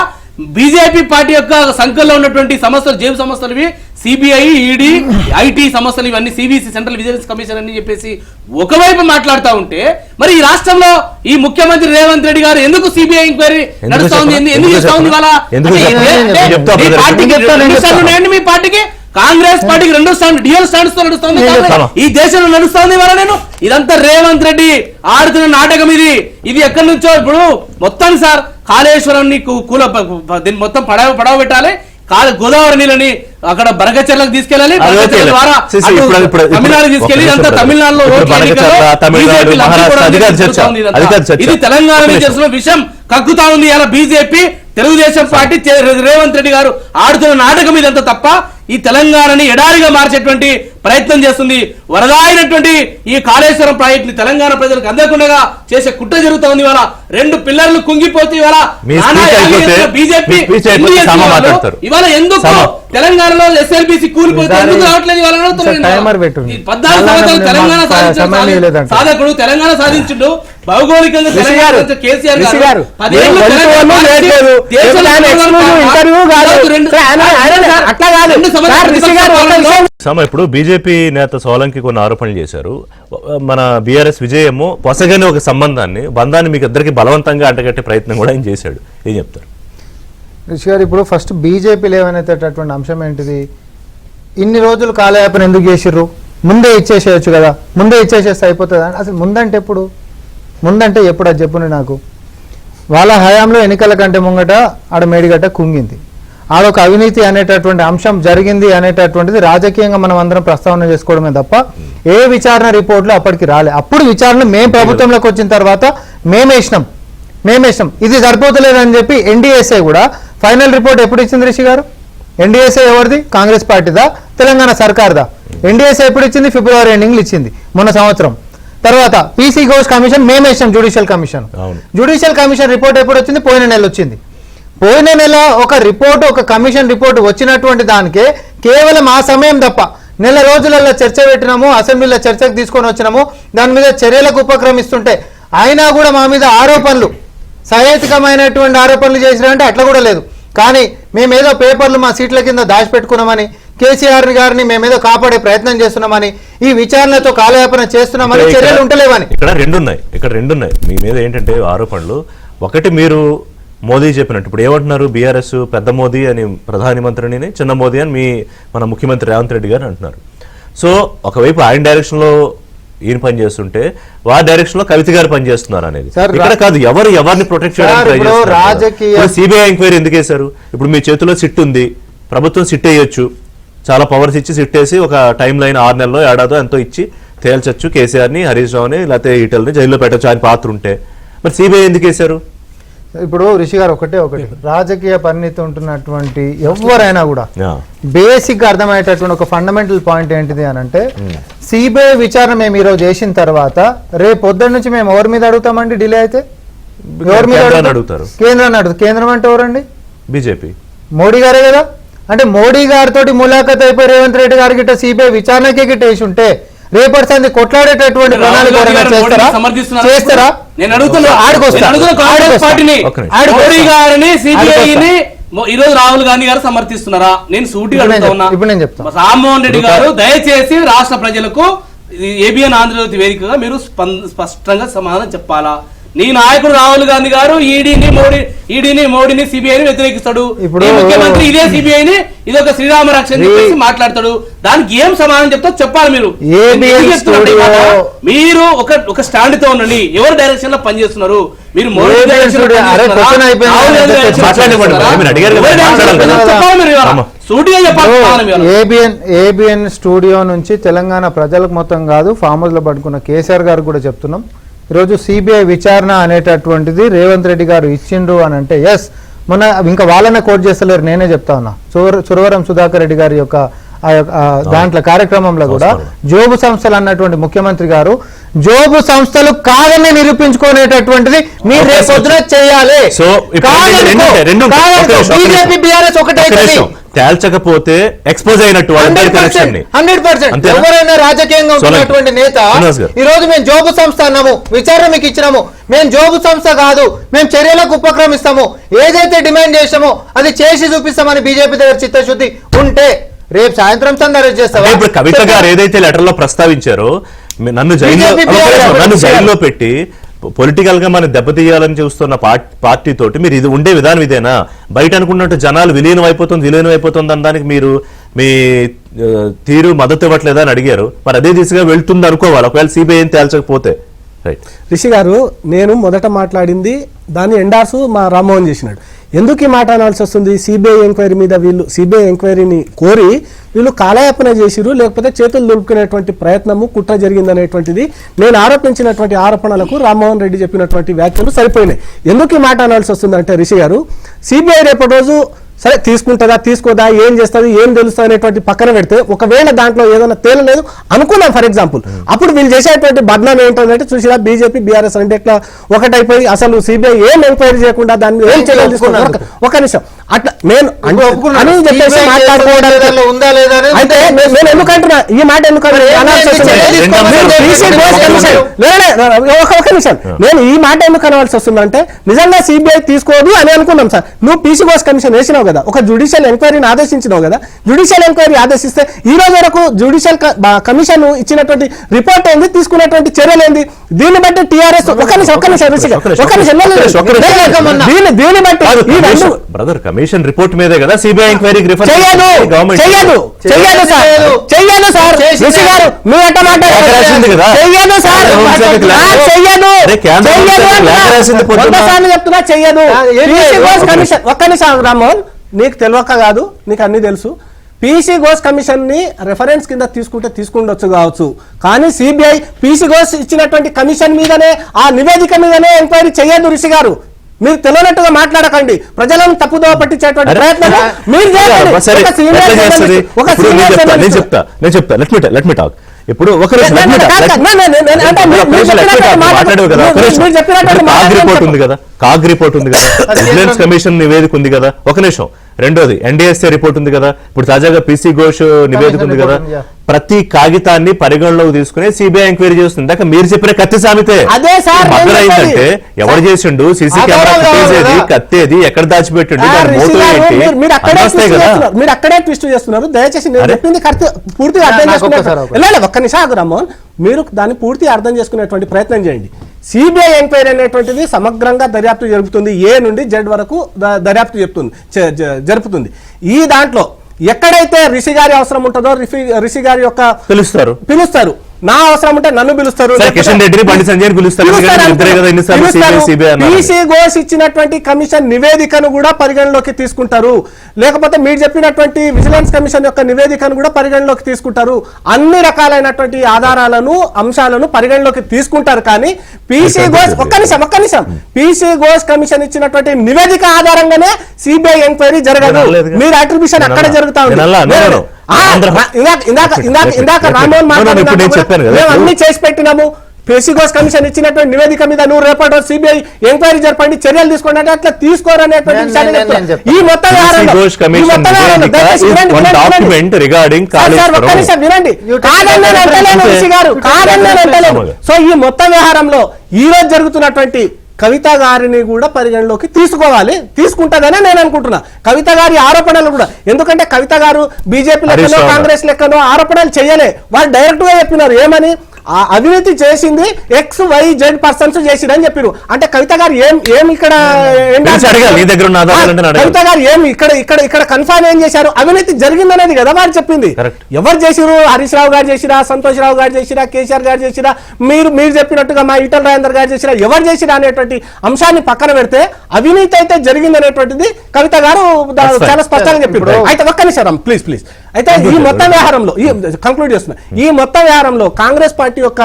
బీజేపీ పార్టీ యొక్క సంఖ్యలో ఉన్నటువంటి సంస్థలు, జేబు సంస్థలు, సిబిఐ, ఈడీ, ఐటీ సంస్థలు, ఇవన్నీ సిబిసి సెంట్రల్ విజిలెన్స్ కమిషన్ అని చెప్పేసి ఒకవైపు మాట్లాడుతూ ఉంటే మరి ఈ రాష్ట్రంలో ఈ ముఖ్యమంత్రి రేవంత్ రెడ్డి గారు ఎందుకు సిబిఐ ఎంక్వైరీ నడుస్తా ఉంది? ఎందుకు చేస్తా ఉంది? మీ పార్టీకి కాంగ్రెస్ పార్టీకి 2 స్టాండ్ డ్యూయల్ స్టాండ్స్ తో నడుస్తుంది ఈ దేశంలో నడుస్తుంది. వల్ల నేను ఇదంతా రేవంత్ రెడ్డి ఆడుతున్న నాటకం. ఇది ఎక్కడి నుంచో ఇప్పుడు మొత్తం సార్ కాళేశ్వరం దీన్ని మొత్తం పడవ పెట్టాలి. గోదావరి నీళ్ళని అక్కడ బరగచెర్లకు తీసుకెళ్ళాలి, తమిళనాడు తీసుకెళ్లి అంతా తమిళనాడులో ఇది తెలంగాణ చేస్తున్న విషయం కక్కుతా ఉంది. అలా బీజేపీ తెలుగుదేశం పార్టీ రేవంత్ రెడ్డి గారు ఆడుతున్న నాటకం ఇదంతా తప్ప ఈ తెలంగాణని ఎడారిగా మార్చేటువంటి ప్రయత్నం చేస్తుంది. వరద అయినటువంటి ఈ కాళేశ్వరం ప్రాజెక్ట్ ని తెలంగాణ ప్రజలకు అందకుండా చేసే కుట్ర జరుగుతా ఉంది. ఇవాళ 2 పిల్లర్లు కుంగిపోతే ఇవాళ బీజేపీ ఇవాళ ఎందుకు తెలంగాణలో ఎస్ఎల్బిసి కూలిపోతే ఎందుకు రావట్లేదు? ఇవాళ 14 సంవత్సరాలు తెలంగాణ సాధకుడు తెలంగాణ సాధించుడు భౌగోళికంగా కేసీఆర్ గారు 10 ఏళ్ళు ఇప్పుడు బీజేపీ నేత సోలంకి కొన్ని ఆరోపణలు చేశారు. మన బీఆర్ఎస్ విజయము పొసగని ఒక బంధాన్ని మీకు ఇద్దరికి బలవంతంగా అంటగట్టే ప్రయత్నం కూడా ఆయన చేశాడు. ఏం చెప్తారు రిషి గారు? ఇప్పుడు ఫస్ట్ బీజేపీ లేవనైతేటటువంటి అంశం ఏంటిది? ఇన్ని రోజులు కాలయాపన ఎందుకు చేసిర్రు? ముందే ఇచ్చేసేయచ్చు కదా, ముందే ఇచ్చేసేస్తే అయిపోతుందా? అసలు ముందంటే ఎప్పుడు? ముందంటే ఎప్పుడు అది చెప్పుని నాకు. వాళ్ళ హయాంలో ఎన్నికల కంటే ముంగట ఆడ మేడిగట్ట కుంగింది. ఆడొక అవినీతి అనేటటువంటి అంశం జరిగింది అనేటటువంటిది రాజకీయంగా మనం అందరం ప్రస్తావన చేసుకోవడమే తప్ప ఏ విచారణ రిపోర్ట్లు అప్పటికి రాలే. అప్పుడు విచారణ మేము ప్రభుత్వంలోకి వచ్చిన తర్వాత మేమేసినాం. ఇది సరిపోతలేదని చెప్పి ఎన్డీఎస్ఏ కూడా ఫైనల్ రిపోర్ట్ ఎప్పుడు ఇచ్చింది రిషి గారు? ఎన్డీఎస్ఏ ఎవరిది? కాంగ్రెస్ పార్టీదా, తెలంగాణ సర్కార్దా? ఎన్డీఎస్ఏ ఎప్పుడు ఇచ్చింది? ఫిబ్రవరి ఎండింగ్లు ఇచ్చింది మొన్న సంవత్సరం. తర్వాత పీసీ ఘోష్ కమిషన్ మేమేసాం, జ్యుడిషియల్ కమిషన్ రిపోర్ట్ ఎప్పుడు వచ్చింది? పోయిన నెల వచ్చింది. పోయిన నెల ఒక రిపోర్ట్, ఒక కమిషన్ రిపోర్ట్ వచ్చినటువంటి దానికే కేవలం ఆ సమయం తప్ప నెల రోజులలో చర్చ పెట్టినాము, అసెంబ్లీలో చర్చకు తీసుకొని వచ్చినాము, దాని మీద చర్యలకు ఉపక్రమిస్తుంటే అయినా కూడా మా మీద ఆరోపణలు, సహేతుకమైనటువంటి ఆరోపణలు చేసినారంటే అట్లా కూడా లేదు. కానీ మేమేదో పేపర్లు మా సీట్ల కింద దాచిపెట్టుకున్నామని, కేసీఆర్ గారిని మేమేదో కాపాడే ప్రయత్నం చేస్తున్నామని, ఈ విచారణతో కాలయాపన చేస్తున్నామని చర్యలు ఉంటలేవని. ఇక్కడ రెండున్నాయి మీ మీద ఏంటంటే ఆరోపణలు. ఒకటి, మీరు మోదీ చెప్పినట్టు ఇప్పుడు ఏమంటున్నారు? బీఆర్ఎస్ పెద్ద మోదీ అని ప్రధానమంత్రిని, చిన్న మోదీ అని మన ముఖ్యమంత్రి రేవంత్ రెడ్డి గారు అంటున్నారు. సో ఒకవైపు ఆయన డైరెక్షన్ లో ఈయన పని చేస్తుంటే వారి డైరెక్షన్ లో కవిత గారు పనిచేస్తున్నారు అనేది ఇక్కడ కాదు. ఎవరిని ప్రొటెక్ట్ చేయడానికి సిబిఐ ఎంక్వైరీ ఎందుకు వేశారు? ఇప్పుడు మీ చేతిలో సిట్ ఉంది, ప్రభుత్వం సిట్ వేయొచ్చు, చాలా పవర్స్ ఇచ్చి సిట్ వేసి ఒక టైం లైన్ 6 నెలల్లో ఏడాదో ఎంతో ఇచ్చి తేల్చొచ్చు కేసీఆర్ని, హరీష్ రావుని, లేకపోతే ఈటల్ని జైల్లో పెట్టచ్చు ఆయన పాత్ర ఉంటే. మరి సిబిఐ ఎందుకు వేశారు? ఇప్పుడు రిషి గారు ఒకటి రాజకీయ పరిణితి ఉంటున్నటువంటి ఎవరైనా కూడా బేసిక్ గా అర్థమయ్యేటటువంటి ఒక ఫండమెంటల్ పాయింట్ ఏంటిది అని అంటే, సిబిఐ విచారణ మేము ఈరోజు చేసిన తర్వాత రేపు పొద్దున్న నుంచి మేము ఎవరి మీద అడుగుతామండి? డిలే అయితే ఎవరి మీద అడుగుతారు? కేంద్రాన్ని అడుగుతారు. కేంద్రం అంటే ఎవరండి? బీజేపీ, మోడీ గారే కదా. అంటే మోడీ గారితో ములాఖత్ అయిపోయి రేవంత్ రెడ్డి గారి గిట్ట సిబిఐ విచారణకే గిట్ట వేసి ఉంటే రేపటి సంది కొట్లాడేటటువంటి ప్రణాళిక చేస్తారా? నేను అడుగుతున్నా ఈ రోజు రాహుల్ గాంధీ గారు సమర్థిస్తున్నారా? నేను సూటిగా అడుగుతున్నా. ఇప్పుడు నేను చెప్తాను, రామ్మోహన్ రెడ్డి గారు దయచేసి రాష్ట్ర ప్రజలకు ఏబిఎన్ ఆంధ్రజ్యోతి వేదికగా మీరు స్పష్టంగా సమాధానం చెప్పాలా? నీ నాయకుడు రాహుల్ గాంధీ గారు ఈడీని మోడీని సిబిఐని వ్యతిరేకిస్తాడు. ముఖ్యమంత్రి ఇదే సిబిఐని ఇదొక శ్రీరామ రక్ష మాట్లాడతాడు. దానికి ఏం సమాధానం చెప్తారో చెప్పాలి. మీరు ఒక స్టాండ్ తో ఉండండి. ఎవరు డైరెక్షన్ లో పనిచేస్తున్నారు? మీరు మోడీ ఏబిఎన్ స్టూడియో నుంచి తెలంగాణ ప్రజలకు మొత్తం కాదు, ఫామ్ హౌస్ లో పడుకున్న కేసీఆర్ గారు కూడా చెప్తున్నాం, ఈరోజు సిబిఐ విచారణ అనేటటువంటిది రేవంత్ రెడ్డి గారు ఇచ్చిండ్రు అని అంటే ఎస్. మొన్న ఇంకా వాళ్ళనే కోట్ చేస్తలేరు, నేనే చెప్తా ఉన్నా. సురవరం సుధాకర్ రెడ్డి గారి యొక్క దాంట్లో కార్యక్రమంలో కూడా జోబు సంస్థలు అన్నటువంటి ముఖ్యమంత్రి గారు జోబు సంస్థలు కాదని నిరూపించుకునేటటువంటిది మీరు రేపొద్దున చేయాలి. బీజేపీ బీఆర్ఎస్ ఒకటే తేల్చకపోతే ఎక్స్పోజ్ అయినట్టు 100%. ఎవరైనా రాజకీయంగా ఉన్నటువంటి నేత ఈ రోజు మేము జోబు సంస్థ అన్నాము, విచారణ మీకు ఇచ్చినాము, మేము జోబు సంస్థ కాదు, మేము చర్యలకు ఉపక్రమిస్తాము, ఏదైతే డిమాండ్ చేసామో అది చేసి చూపిస్తామని బీజేపీ దగ్గర చిత్తశుద్ధి ఉంటే రేపు సాయంత్రం సంద అరెస్ట్ చేస్తావా? ఇప్పుడు కవిత గారు ఏదైతే లెటర్ లో ప్రస్తావించారో నన్ను జైల్లో పెట్టి పొలిటికల్ గా మనం దెబ్బతీయాలని చూస్తున్న పార్టీ తోటి మీరు ఇది ఉండే విధానం ఇదేనా? బయట అనుకున్నట్టు జనాలు విలీనం అయిపోతుంది అనడానికి మీరు మీ తీరు మద్దతు ఇవ్వట్లేదా అని అడిగారు. మరి అదే దిశగా వెళ్తుంది అనుకోవాలి ఒకవేళ సిబిఐ తేల్చకపోతే. రిషి గారు, నేను మొదట మాట్లాడింది దాన్ని ఎండార్సు మా రామ్మోహన్ చేసినాడు. ఎందుకు ఈ మాట అనాల్సి వస్తుంది? సిబిఐ ఎంక్వైరీ మీద సిబిఐ ఎంక్వైరీని కోరి వీళ్ళు కాలయాపన చేసిరు, లేకపోతే చేతులు దులుపుకునేటువంటి ప్రయత్నము కుట్ర జరిగిందనేటువంటిది నేను ఆరోపించినటువంటి ఆరోపణలకు రామ్మోహన్ రెడ్డి చెప్పినటువంటి వ్యాఖ్యలు సరిపోయినాయి. ఎందుకు ఈ మాట అనాల్సి వస్తుందంటే రిషి గారు, సిబిఐ రేపటి రోజు సరే తీసుకుంటుందా తీసుకోదా ఏం చేస్తుంది ఏం తెలుస్తుంది అనేటువంటి పక్కన పెడితే ఒకవేళ దాంట్లో ఏదైనా తేలలేదు అనుకున్నాం ఫర్ ఎగ్జాంపుల్, అప్పుడు వీళ్ళు చేసేటువంటి బద్నాం ఏంటంటే చూసినా బీజేపీ బీఆర్ఎస్ అంటే ఇట్లా ఒకటైపోయి అసలు సిబిఐ ఏం ఎంక్వైరీ చేయకుండా దాన్ని ఏం చర్యలు తీసుకున్నారు. ఒక నిమిషం అట్లా నేను అని చెప్పేసి మాట్లాడుకోవడం ఉందా లేదా అయితే నేను ఎందుకంటున్నా ఈ మాట ఒక నిమిషం నేను ఈ మాట ఎందుకు అనవలసి వస్తుందంటే నిజంగా సిబిఐ తీసుకోదు అని అనుకున్నాం సార్. నువ్వు పీసీ బోస్ కమిషన్ వేసినావు కదా, ఒక జ్యుడిషియల్ ఎంక్వైరీని ఆదేశించినావు కదా, జ్యుడిషియల్ ఎంక్వైరీ ఆదేశిస్తే ఈ రోజు వరకు జ్యుడిషియల్ కమిషన్ ఇచ్చినటువంటి రిపోర్ట్ ఏంది, తీసుకున్నటువంటి చర్యలు ఏంది, దీన్ని బట్టి టీఆర్ఎస్ దీన్ని బట్టి బ్రదర్ కమిషన్ రిపోర్ట్ మీదే కదా సిబిఐ ఎంక్వైరీకి రిఫర్ చెయ్యదు సార్ రిషి గారు మీరు ఎట్ట మాట్లాడారు కదా. చెయ్యదు సార్ చెప్తున్నా చెయ్యదు. ఒక్క నిమిషం రామ్మోహన్, నీకు తెలియక కాదు నీకు అన్ని తెలుసు. పీసీ ఘోష్ కమిషన్ ని రెఫరెన్స్ కింద తీసుకుండొచ్చు కావచ్చు, కానీ సిబిఐ పీసీ ఘోష్ ఇచ్చినటువంటి కమిషన్ మీదనే ఆ నివేదిక మీదనే ఎంక్వైరీ చేయదు. రిషి గారు మీరు తెలియనట్టుగా మాట్లాడకండి, ప్రజలను తప్పుదోవ పట్టించేటువంటి ప్రయత్నం మీరు ఇప్పుడు కాగ్ రిపోర్ట్ ఉంది కదా, విజిలెన్స్ కమిషన్ నివేదిక ఉంది కదా, ఒక నిమిషం. రెండోది ఎన్డీఎస్ఏ రిపోర్ట్ ఉంది కదా, ఇప్పుడు తాజాగా పీసీ ఘోష్ నివేదిక ఉంది కదా. ప్రతి కాగితాన్ని పరిగణలోకి తీసుకుని సిబిఐ ఎంక్వైరీ చేస్తుంది. దాకా మీరు చెప్పిన కత్తి సామెతే అయిందంటే ఎవరు చేసిండు, సీసీ కెమెరా ఫుటేజ్ కత్తేది, ఎక్కడ దాచిపెట్టిండు, మీరు అక్కడే ట్విస్ట్ చేస్తున్నారు. దయచేసి నేను చెప్పింది పూర్తిగా అర్థం చేసుకున్నారు. ఒక్క నిమిషం రామ్మోహన్, మీరు దాన్ని పూర్తిగా అర్థం చేసుకునేటువంటి ప్రయత్నం చేయండి. సిబిఐ ఎంక్వైరీ అనేటువంటిది సమగ్రంగా దర్యాప్తు జరుపుతుంది, ఏ నుండి జెడ్ వరకు దర్యాప్తు జరుపుతుంది. ఈ దాంట్లో ఎక్కడైతే రిషి గారి అవసరం ఉంటుందో రిషి గారి యొక్క పిలుస్తారు, నా అవసరం ఉంటే నన్ను పిలుస్తారు, పీసీ ఘోష్ ఇచ్చినటువంటి కమిషన్ నివేదికను కూడా పరిగణలోకి తీసుకుంటారు, లేకపోతే మీరు చెప్పినటువంటి విజిలెన్స్ కమిషన్ యొక్క నివేదికను కూడా పరిగణలోకి తీసుకుంటారు. అన్ని రకాలైనటువంటి ఆధారాలను అంశాలను పరిగణలోకి తీసుకుంటారు. కానీ పీసీ ఘోష్ ఒక్క నిమిషం పీసీ ఘోష్ కమిషన్ ఇచ్చినటువంటి నివేదిక ఆధారంగానే సిబిఐ ఎంక్వైరీ జరగదు. మీరు అట్రిబ్యూషన్ అక్కడ జరుగుతా ఉంది. ఇందాక రామ్మోహన్ మేము అన్ని చేసి పెట్టినాము. పీసీ ఘోష్ కమిషన్ ఇచ్చినటువంటి నివేదిక మీద నువ్వు రేపటి సిబిఐ ఎంక్వైరీ జరపండి, చర్యలు తీసుకోండి అంటే అట్లా తీసుకోరనేటువంటి ఈ మొత్తం వినండి. సో ఈ మొత్తం వ్యవహారంలో ఈ రోజు జరుగుతున్నటువంటి కవిత గారిని కూడా పరిగణలోకి తీసుకుంటుందనే నేను అనుకుంటున్నా. కవిత గారి ఆరోపణలు కూడా, ఎందుకంటే కవిత గారు బీజేపీ లెక్కనో కాంగ్రెస్ లెక్కనో ఆరోపణలు చేయలే, వాళ్ళు డైరెక్ట్ గా చెప్పినారు ఏమని, అవినీతి చేసింది XYZ పర్సన్స్ చేసిరని చెప్పారు. అంటే కవిత గారు ఏం ఇక్కడ కవిత గారు ఏం ఇక్కడ కన్ఫర్మ్ ఏం చేశారు, అవినీతి జరిగిందనేది కదా వారు చెప్పింది. ఎవరు చేసిరు, హరీష్ రావు గారు చేసిరా, సంతోష్ రావు గారు చేసిరా, కేసీఆర్ గారు చేసిరా, మీరు చెప్పినట్టుగా మా ఈటల రాజేందర్ గారు చేసిరా, ఎవరు చేసిరా అనేటువంటి అంశాన్ని పక్కన పెడితే అవినీతి అయితే జరిగిందనేటువంటిది కవిత గారు చాలా స్పష్టంగా చెప్పారు. అయితే ఒక్క నిమిషం ప్లీజ్. అయితే ఈ మొత్తం వ్యవహారంలో కంక్లూడ్ చేస్తున్నా, ఈ మొత్తం వ్యవహారంలో కాంగ్రెస్ పార్టీ యొక్క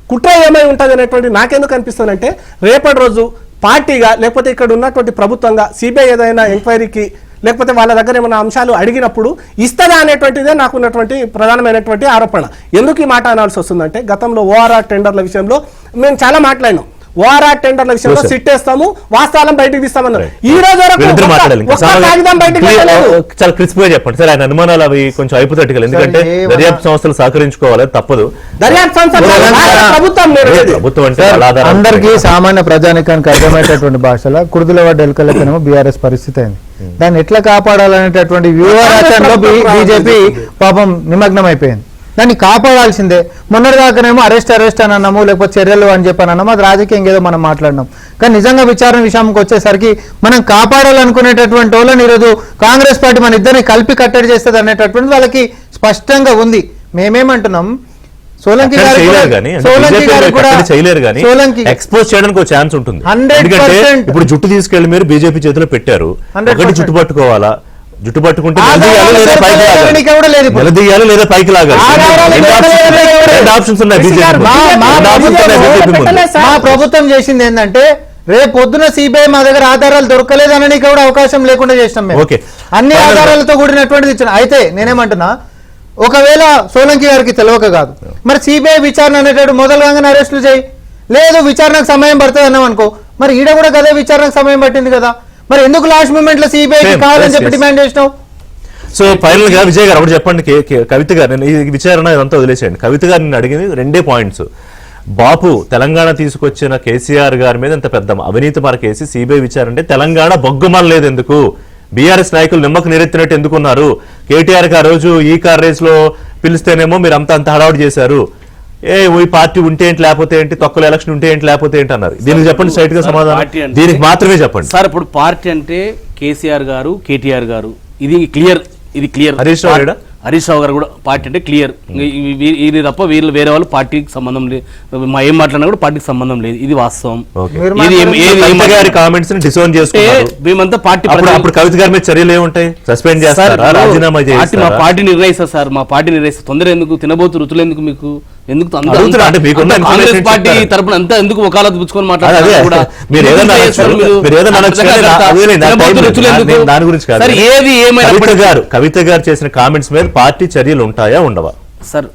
కుట్ర ఏమై ఉంటుంది అనేటువంటి నాకెందుకు అనిపిస్తుందంటే, రేపటి రోజు పార్టీగా లేకపోతే ఇక్కడ ఉన్నటువంటి ప్రభుత్వంగా సిబిఐ ఏదైనా ఎంక్వైరీకి లేకపోతే వాళ్ళ దగ్గర ఏమైనా అంశాలు అడిగినప్పుడు ఇస్తుందా అనేటువంటిదే నాకున్నటువంటి ప్రధానమైనటువంటి ఆరోపణ. ఎందుకు ఈ మాట అనాల్సి వస్తుందంటే, గతంలో ఓఆర్ఆర్ టెండర్ల విషయంలో మేము చాలా మాట్లాడినాం. ఓఆర్ఆర్ టెండర్ల విషయంలో సిట్టేస్తాము, వాస్తవాలను బయటకు తీస్తామన్నారు. ఈ రోజు చాలా క్రిస్ప్ గా చెప్పండి సార్. ఆయన అనుమానాలు అవి కొంచెం హైపోథెటికల్, ఎందుకంటే దర్యాప్తు సంస్థలు సహకరించుకోవాలి, తప్పదు. ప్రభుత్వం అంటే అందరికీ సామాన్య ప్రజానికానికి అర్థమయ్యేటటువంటి భాషలో కుర్దుల వాడు ఎలకలకనేమో బీఆర్ఎస్ పరిస్థితి అయింది. దాన్ని ఎట్లా కాపాడాలనేటటువంటి వ్యూహరచనలో బీజేపీ పాపం నిమగ్నం అయిపోయింది. దాన్ని కాపాడాల్సిందే. మొన్నటిదాకానేమో అరెస్ట్ అని అన్నాము, లేకపోతే చర్యలు అని చెప్పని అన్నాము, అది రాజకీయంగా ఏదో మనం మాట్లాడినాం. కానీ నిజంగా విచారణ విషయానికి వచ్చేసరికి మనం కాపాడాలనుకునేటటువంటి వాళ్ళని ఈరోజు కాంగ్రెస్ పార్టీ మన ఇద్దరిని కలిపి కట్టడి చేస్తుంది అనేటటువంటి వాళ్ళకి స్పష్టంగా ఉంది. మేమేమంటున్నాం, సోలంకి ఎక్స్పోజ్ చేయడానికి ఒక ఛాన్స్ ఉంటుంది. ఇప్పుడు జుట్టు తీసుకెళ్లి మీరు బీజేపీ చేతిలో పెట్టారు, ఒకటి జుట్టు పట్టుకోవాలా, జుట్టు పట్టుకుంటే నిలదీయాలి లేదా పైకి లాగాలి. మా ప్రభుత్వం చేసింది ఏంటంటే, రేపు పొద్దున సిబిఐ మా దగ్గర ఆధారాలు దొరకలేదనని కూడా అవకాశం లేకుండా చేసినాం మేము. ఓకే. అన్ని ఆధారాలతో కూడినటువంటిది ఇచ్చిన. అయితే నేనేమంటున్నా, ఒకవేళ సోలంకి గారికి తెలియక కాదు, మరి సిబిఐ విచారణ అనేటప్పుడు మొదలుగానే అరెస్టులు చేయి, లేదు విచారణకు సమయం పడుతుంది అన్నాం అనుకో, మరి ఈడ కూడా కదా విచారణకు సమయం పట్టింది కదా, మరి ఎందుకు లాస్ట్ మూమెంట్ లో సిబిఐ కావాలని చెప్పి డిమాండ్ చేసినావు? సో ఫైనల్ గా విజయ్ గారు ఒకటి చెప్పండి, కవిత గారు, నేను ఈ విచారణ ఇదంతా వదిలేసేయండి. కవిత గారు నేను అడిగింది 2 పాయింట్స్. బాపు తెలంగాణ తీసుకొచ్చిన కేసీఆర్ గారి మీద ఇంత పెద్ద అవినీతి మరకేసి సిబిఐ విచారణ అంటే తెలంగాణ బొగ్గుమనలేదు ఎందుకు? బీఆర్ఎస్ నాయకులు నిమ్మకు నీరెత్తినట్టు ఎందుకున్నారు? కేటీఆర్ కి ఆ రోజు ఈ కార్ రేస్ లో పిలిస్తేనేమో మీరు అంత హడావుడి చేశారు. ఈ పార్టీ ఉంటే ఏంటి లేకపోతే ఏంటి, తొక్కల ఎలక్షన్ ఉంటే ఏంటి లేకపోతే ఏంటి అన్నారు. దీనికి చెప్పండి స్ట్రైట్ గా సమాధానం, దీనికి మాత్రమే చెప్పండి సార్. ఇప్పుడు పార్టీ అంటే కేసీఆర్ గారు, కేటీఆర్ గారు, ఇది క్లియర్. హరీష్ రావు హరీష్ రావు గారు కూడా పార్టీ అంటే క్లియర్. ఇది తప్ప వీళ్ళు వేరే వాళ్ళు పార్టీకి సంబంధం లేదు. మా ఏం మాట్లాడినా కూడా పార్టీకి సంబంధం లేదు, ఇది వాస్తవం. కామెంట్స్ డిసోన్ చేసుకుంటారు మేమంతా పార్టీ. అప్పుడు కవిత గారి మీద చర్యలు ఏముంటాయి? సస్పెండ్ చేస్తారా, రాజీనామా చేస్తారా? మా పార్టీ నిర్ణయిస్తారు సార్, మా పార్టీ నిర్ణయిస్తారు. తొందర ఎందుకు, తినబోతు రుచులు ఎందుకు మీకు? ఎందుకు కాంగ్రెస్ పార్టీ తరపున అంతా ఎందుకు వకాలత్ పుచ్చుకొని మాట్లాడారు? కవిత గారు చేసిన కామెంట్స్ మీద పార్టీ చర్యలు ఉంటాయా ఉండవా? Sir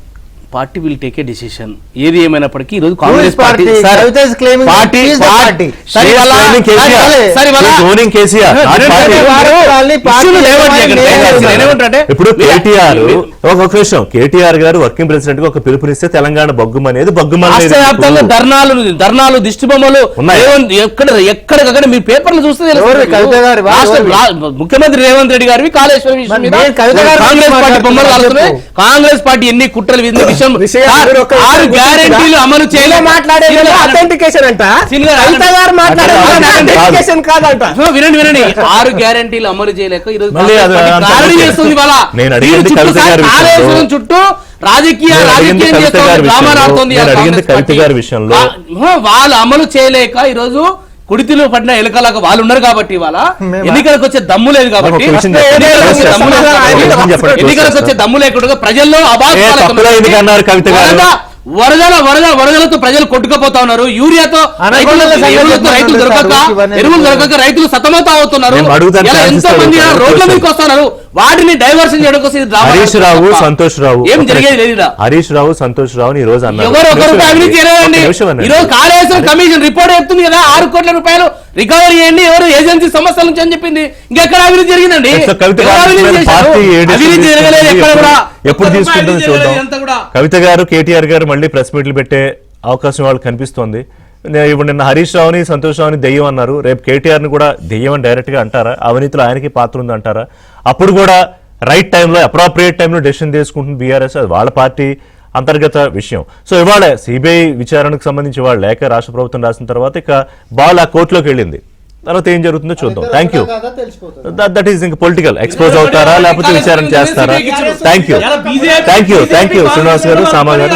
party will take a decision. ఏది ఏమైనప్పటికీ ఈరోజు కాంగ్రెస్ పార్టీ ఇప్పుడు కేటీఆర్ గారు వర్కింగ్ ప్రెసిడెంట్ గా ఒక పిలుపునిస్తే తెలంగాణ బొగ్గుమ అనేది ధర్నాలు దిష్టి బొమ్మలు ఎక్కడికక్కడ మీరు పేపర్లు చూస్తే ముఖ్యమంత్రి రేవంత్ రెడ్డి గారివి కాళేశ్వరం విషయం మీద కాంగ్రెస్ పార్టీ బొమ్మలు కాలుస్తున్నాయి. కాంగ్రెస్ పార్టీ ఎన్ని కుట్రలు విషయం 6 గ్యారెంటీలు అమలు చేయలేదు. వినండి 6 గ్యారెంటీలు అమలు చేయలేక ఈరోజు చేస్తుంది. కాళేశ్వరం చుట్టూ రాజకీయం వాళ్ళు అమలు చేయలేక ఈరోజు కుడితిలో పడిన ఎలకలాగా వాళ్ళు ఉన్నారు కాబట్టి ఇవాళ ఎన్నికలకు వచ్చే దమ్ము లేదు కాబట్టి ఎన్నికలకు వచ్చే దమ్ము లేకుండా ప్రజల్లో వరదలతో ప్రజలు కొట్టుకుపోతా ఉన్నారు. యూరియాతో రైతులు దొరకక, ఎరువులు దొరకక రైతులు సతమతం అవుతున్నారు. ఎంతో మంది రోడ్ల మీదకి వస్తున్నారు. వాటిని డైవర్షన్ చేయడం కోసం హరీష్ రావు, సంతోష్ రావు ఏం జరిగేది లేదు. హరీష్ రావు, సంతోష్ రావు ఈ రోజు అన్నారు ఎవరు ఒకరు అవినీతి చేయలేదండి. ఈ రోజు కాళేశ్వరం కమిషన్ రిపోర్ట్ చెప్తుంది కదా 6 కోట్ల రూపాయలు రికవరీ చేయండి ఎవరు ఏజెన్సీ సంస్థల నుంచి అని చెప్పింది. ఇంకెక్కడ అవినీతి జరిగిందండి? అవినీతి జరగలేదు ఎక్కడ కూడా. ఎప్పుడు తీసుకుంటుందో చూద్దాం. కవిత గారు, కేటీఆర్ గారు మళ్ళీ ప్రెస్ మీట్లు పెట్టే అవకాశం వాళ్ళకి కనిపిస్తోంది. ఇప్పుడు నిన్న హరీష్ రావుని, సంతోష్ రావుని దెయ్యం అన్నారు. రేపు కేటీఆర్ ని కూడా దెయ్యం అని డైరెక్ట్ గా అంటారా? అవినీతిలో ఆయనకి పాత్ర ఉంది అంటారా? అప్పుడు కూడా రైట్ టైంలో, అప్రోప్రియేట్ టైంలో డెసిషన్ తీసుకుంటుంది బీఆర్ఎస్. అది వాళ్ళ పార్టీ అంతర్గత విషయం. సో ఇవాళ సిబిఐ విచారణకు సంబంధించి వాళ్ళ లేఖ రాష్ట్ర ప్రభుత్వం రాసిన తర్వాత ఇక బాల్ ఆ కోర్టులోకి వెళ్ళింది. తర్వాత ఏం జరుగుతుందో చూద్దాం. Thank you. దట్ ఈస్ ఇంకా పొలిటికల్ ఎక్స్పోజ్ అవుతారా లేకపోతే విచారణ చేస్తారా? థ్యాంక్ యూ శ్రీనివాస్ గారు, సామా గారు.